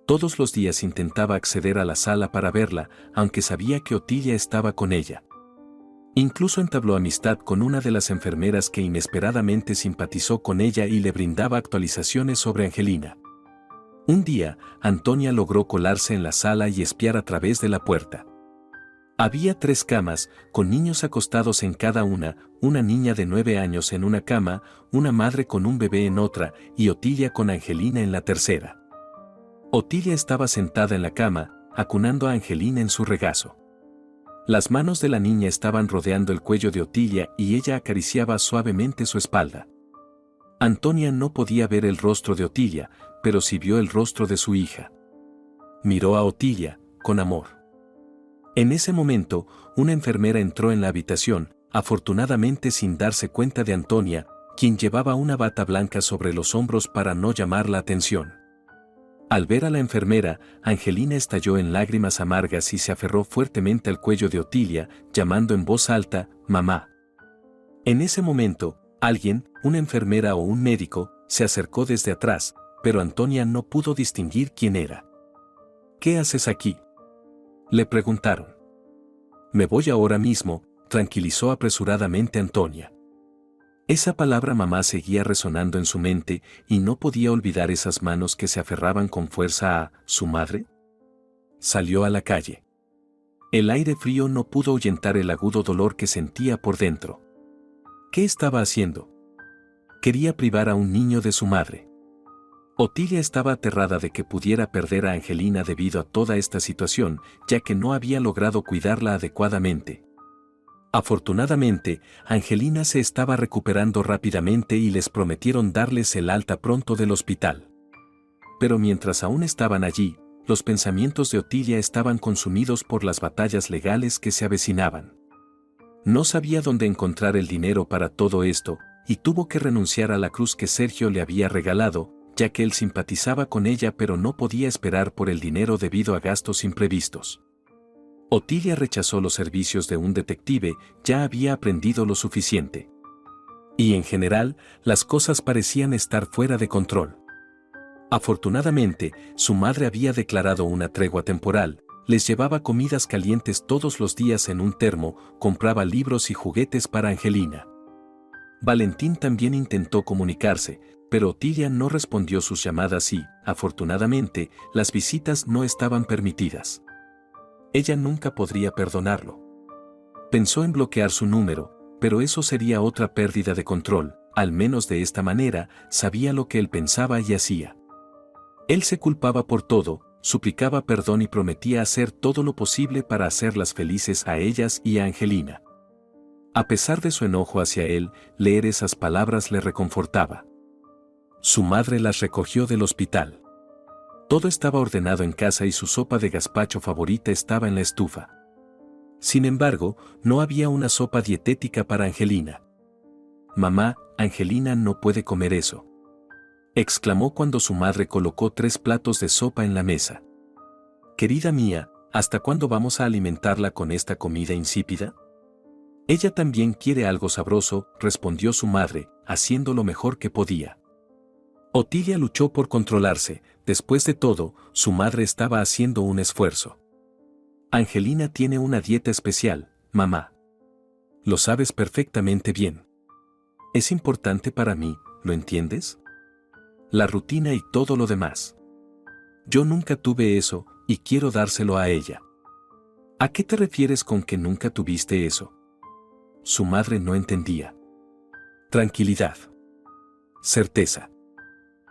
Todos los días intentaba acceder a la sala para verla, aunque sabía que Otilia estaba con ella. Incluso entabló amistad con una de las enfermeras que inesperadamente simpatizó con ella y le brindaba actualizaciones sobre Angelina. Un día, Antonia logró colarse en la sala y espiar a través de la puerta. Había 3 camas, con niños acostados en cada una niña de 9 años en una cama, una madre con un bebé en otra y Otilia con Angelina en la tercera. Otilia estaba sentada en la cama, acunando a Angelina en su regazo. Las manos de la niña estaban rodeando el cuello de Otilia y ella acariciaba suavemente su espalda. Antonia no podía ver el rostro de Otilia, pero sí vio el rostro de su hija. Miró a Otilia, con amor. En ese momento, una enfermera entró en la habitación, afortunadamente sin darse cuenta de Antonia, quien llevaba una bata blanca sobre los hombros para no llamar la atención. Al ver a la enfermera, Angelina estalló en lágrimas amargas y se aferró fuertemente al cuello de Otilia, llamando en voz alta, «Mamá». En ese momento, alguien, una enfermera o un médico, se acercó desde atrás, pero Antonia no pudo distinguir quién era. ¿Qué haces aquí?, le preguntaron. Me voy ahora mismo, tranquilizó apresuradamente Antonia. Esa palabra mamá seguía resonando en su mente y no podía olvidar esas manos que se aferraban con fuerza a su madre. Salió a la calle. El aire frío no pudo ahuyentar el agudo dolor que sentía por dentro. ¿Qué estaba haciendo? Quería privar a un niño de su madre. Otilia estaba aterrada de que pudiera perder a Angelina debido a toda esta situación, ya que no había logrado cuidarla adecuadamente. Afortunadamente, Angelina se estaba recuperando rápidamente y les prometieron darles el alta pronto del hospital. Pero mientras aún estaban allí, los pensamientos de Otilia estaban consumidos por las batallas legales que se avecinaban. No sabía dónde encontrar el dinero para todo esto, y tuvo que renunciar a la cruz que Sergio le había regalado, ya que él simpatizaba con ella pero no podía esperar por el dinero debido a gastos imprevistos. Otilia rechazó los servicios de un detective, ya había aprendido lo suficiente. Y en general, las cosas parecían estar fuera de control. Afortunadamente, su madre había declarado una tregua temporal, les llevaba comidas calientes todos los días en un termo, compraba libros y juguetes para Angelina. Valentín también intentó comunicarse, pero Otilia no respondió sus llamadas y, afortunadamente, las visitas no estaban permitidas. Ella nunca podría perdonarlo. Pensó en bloquear su número, pero eso sería otra pérdida de control, al menos de esta manera, sabía lo que él pensaba y hacía. Él se culpaba por todo, suplicaba perdón y prometía hacer todo lo posible para hacerlas felices a ellas y a Angelina. A pesar de su enojo hacia él, leer esas palabras le reconfortaba. Su madre las recogió del hospital. Todo estaba ordenado en casa y su sopa de gazpacho favorita estaba en la estufa. Sin embargo, no había una sopa dietética para Angelina. «Mamá, Angelina no puede comer eso», exclamó cuando su madre colocó 3 platos de sopa en la mesa. «Querida mía, ¿hasta cuándo vamos a alimentarla con esta comida insípida?» «Ella también quiere algo sabroso», respondió su madre, haciendo lo mejor que podía. Otilia luchó por controlarse, después de todo, su madre estaba haciendo un esfuerzo. «Angelina tiene una dieta especial, mamá. Lo sabes perfectamente bien. Es importante para mí, ¿lo entiendes? La rutina y todo lo demás. Yo nunca tuve eso, y quiero dárselo a ella». «¿A qué te refieres con que nunca tuviste eso?». Su madre no entendía. «Tranquilidad. Certeza.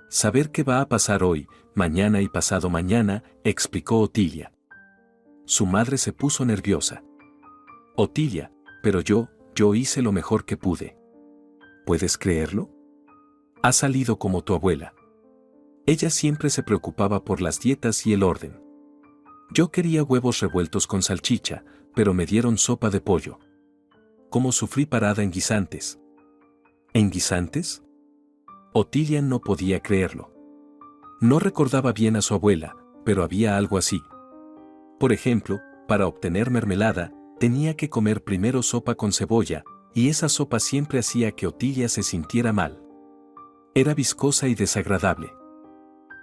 Saber qué va a pasar hoy, mañana y pasado mañana», explicó Otilia. Su madre se puso nerviosa. «Otilia, pero yo hice lo mejor que pude. ¿Puedes creerlo? Has salido como tu abuela. Ella siempre se preocupaba por las dietas y el orden. Yo quería huevos revueltos con salchicha, pero me dieron sopa de pollo. ¿Cómo sufrí parada en guisantes?». ¿En guisantes? Otilia no podía creerlo. No recordaba bien a su abuela, pero había algo así. Por ejemplo, para obtener mermelada, tenía que comer primero sopa con cebolla, y esa sopa siempre hacía que Otilia se sintiera mal. Era viscosa y desagradable.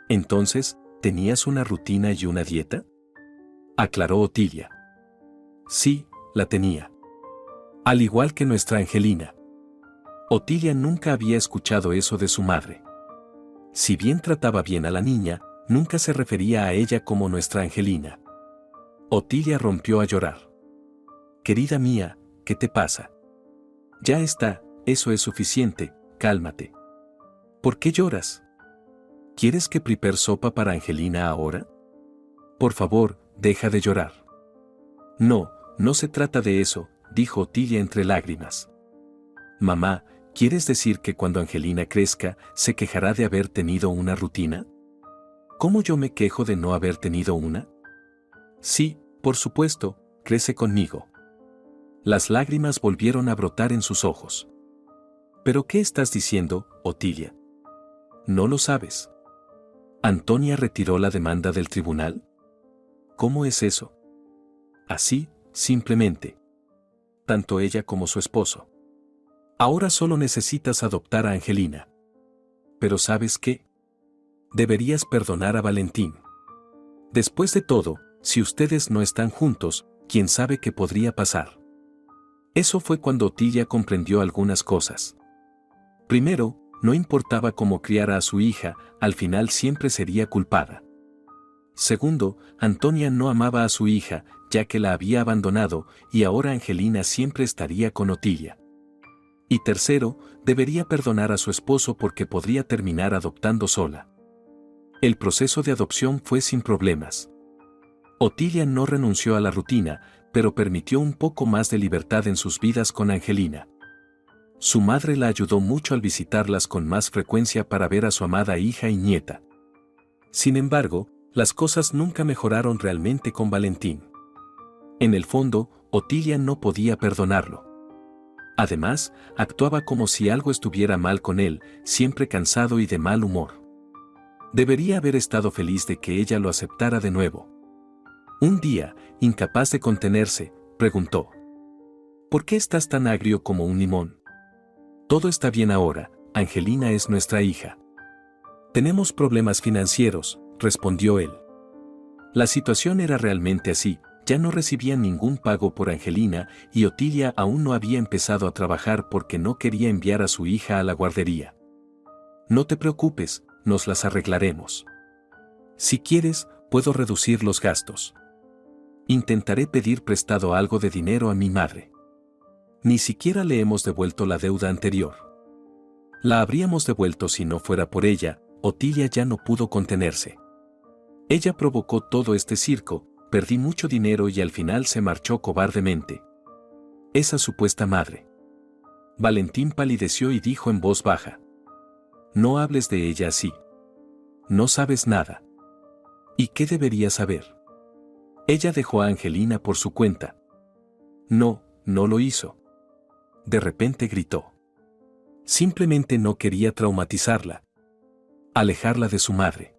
Entonces, ¿tenías una rutina y una dieta?, aclaró Otilia. Sí, la tenía. Al igual que nuestra Angelina. Otilia nunca había escuchado eso de su madre. Si bien trataba bien a la niña, nunca se refería a ella como nuestra Angelina. Otilia rompió a llorar. «Querida mía, ¿qué te pasa? Ya está, eso es suficiente, cálmate. ¿Por qué lloras? ¿Quieres que prepare sopa para Angelina ahora? Por favor, deja de llorar». «No, no se trata de eso», dijo Otilia entre lágrimas. «Mamá, ¿quieres decir que cuando Angelina crezca, se quejará de haber tenido una rutina? ¿Cómo yo me quejo de no haber tenido una? Sí, por supuesto, crece conmigo». Las lágrimas volvieron a brotar en sus ojos. «¿Pero qué estás diciendo, Otilia? ¿No lo sabes? ¿Antonia retiró la demanda del tribunal? ¿Cómo es eso?». «Así, simplemente. Tanto ella como su esposo. Ahora solo necesitas adoptar a Angelina. Pero ¿sabes qué? Deberías perdonar a Valentín. Después de todo, si ustedes no están juntos, ¿quién sabe qué podría pasar? Eso fue cuando Otilia comprendió algunas cosas. Primero, no importaba cómo criara a su hija, al final siempre sería culpada. Segundo, Antonia no amaba a su hija, ya que la había abandonado, y ahora Angelina siempre estaría con Otilia. Y tercero, debería perdonar a su esposo porque podría terminar adoptando sola. El proceso de adopción fue sin problemas. Otilia no renunció a la rutina, pero permitió un poco más de libertad en sus vidas con Angelina. Su madre la ayudó mucho al visitarlas con más frecuencia para ver a su amada hija y nieta. Sin embargo, las cosas nunca mejoraron realmente con Valentín. En el fondo, Otilia no podía perdonarlo. Además, actuaba como si algo estuviera mal con él, siempre cansado y de mal humor. Debería haber estado feliz de que ella lo aceptara de nuevo. Un día, incapaz de contenerse, preguntó: ¿por qué estás tan agrio como un limón? Todo está bien ahora, Angelina es nuestra hija. Tenemos problemas financieros, respondió él. La situación era realmente así, ya no recibían ningún pago por Angelina y Otilia aún no había empezado a trabajar porque no quería enviar a su hija a la guardería. No te preocupes, nos las arreglaremos. Si quieres, puedo reducir los gastos. Intentaré pedir prestado algo de dinero a mi madre. Ni siquiera le hemos devuelto la deuda anterior. La habríamos devuelto si no fuera por ella. Otilia ya no pudo contenerse. Ella provocó todo este circo, perdí mucho dinero y al final se marchó cobardemente. Esa supuesta madre. Valentín palideció y dijo en voz baja: no hables de ella así. No sabes nada. ¿Y qué debería saber? Ella dejó a Angelina por su cuenta. No, no lo hizo. De repente gritó. Simplemente no quería traumatizarla. Alejarla de su madre.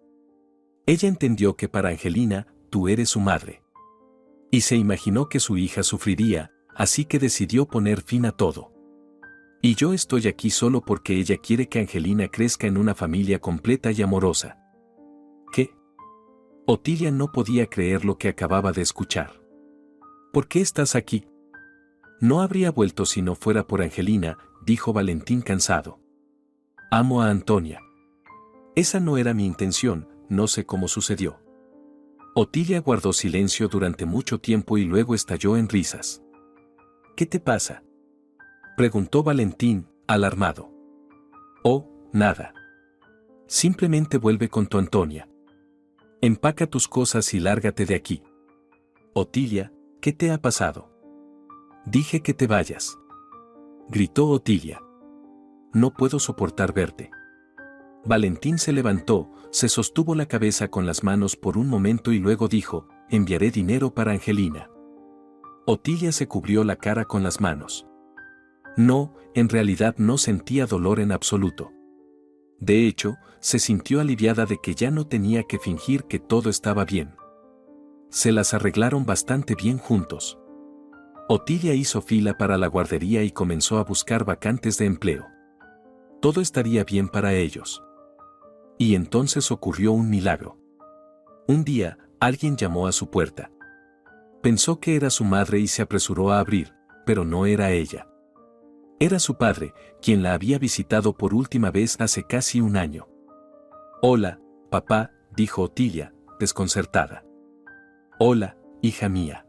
Ella entendió que para Angelina, tú eres su madre. Y se imaginó que su hija sufriría, así que decidió poner fin a todo. Y yo estoy aquí solo porque ella quiere que Angelina crezca en una familia completa y amorosa. ¿Qué? Otilia no podía creer lo que acababa de escuchar. ¿Por qué estás aquí? No habría vuelto si no fuera por Angelina, dijo Valentín cansado. Amo a Antonia. Esa no era mi intención, no sé cómo sucedió. Otilia guardó silencio durante mucho tiempo y luego estalló en risas. ¿Qué te pasa?, preguntó Valentín, alarmado. Oh, nada. Simplemente vuelve con tu Antonia. Empaca tus cosas y lárgate de aquí. Otilia, ¿qué te ha pasado? Dije que te vayas. Gritó Otilia. No puedo soportar verte. Valentín se levantó, se sostuvo la cabeza con las manos por un momento y luego dijo: enviaré dinero para Angelina. Otilia se cubrió la cara con las manos. No, en realidad no sentía dolor en absoluto. De hecho, se sintió aliviada de que ya no tenía que fingir que todo estaba bien. Se las arreglaron bastante bien juntos. Otilia hizo fila para la guardería y comenzó a buscar vacantes de empleo. Todo estaría bien para ellos. Y entonces ocurrió un milagro. Un día, alguien llamó a su puerta. Pensó que era su madre y se apresuró a abrir, pero no era ella. Era su padre, quien la había visitado por última vez hace casi un año. Hola, papá, dijo Otilia, desconcertada. Hola, hija mía.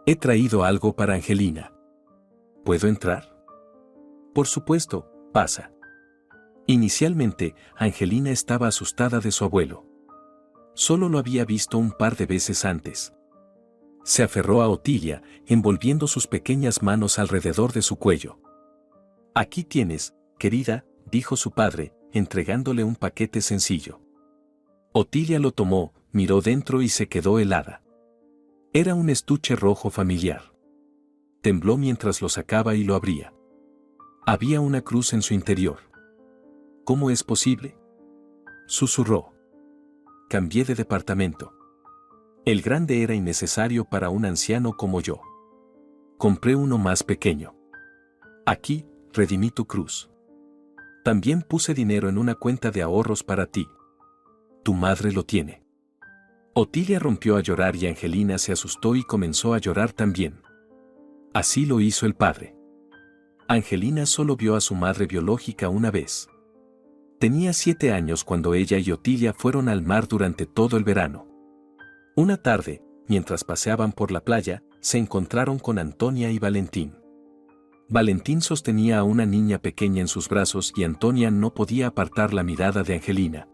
He traído algo para Angelina. ¿Puedo entrar? Por supuesto, pasa. Inicialmente, Angelina estaba asustada de su abuelo. Solo lo había visto un par de veces antes. Se aferró a Otilia, envolviendo sus pequeñas manos alrededor de su cuello. Aquí tienes, querida, dijo su padre, entregándole un paquete sencillo. Otilia lo tomó, miró dentro y se quedó helada. Era un estuche rojo familiar. Tembló mientras lo sacaba y lo abría. Había una cruz en su interior. ¿Cómo es posible?, susurró. Cambié de departamento. El grande era innecesario para un anciano como yo. Compré uno más pequeño. Aquí, redimí tu cruz. También puse dinero en una cuenta de ahorros para ti. tu madre lo tiene. Otilia rompió a llorar y Angelina se asustó y comenzó a llorar también. Así lo hizo el padre. Angelina solo vio a su madre biológica una vez. Tenía 7 años cuando ella y Otilia fueron al mar durante todo el verano. Una tarde, mientras paseaban por la playa, se encontraron con Antonia y Valentín. Valentín sostenía a una niña pequeña en sus brazos y Antonia no podía apartar la mirada de Angelina.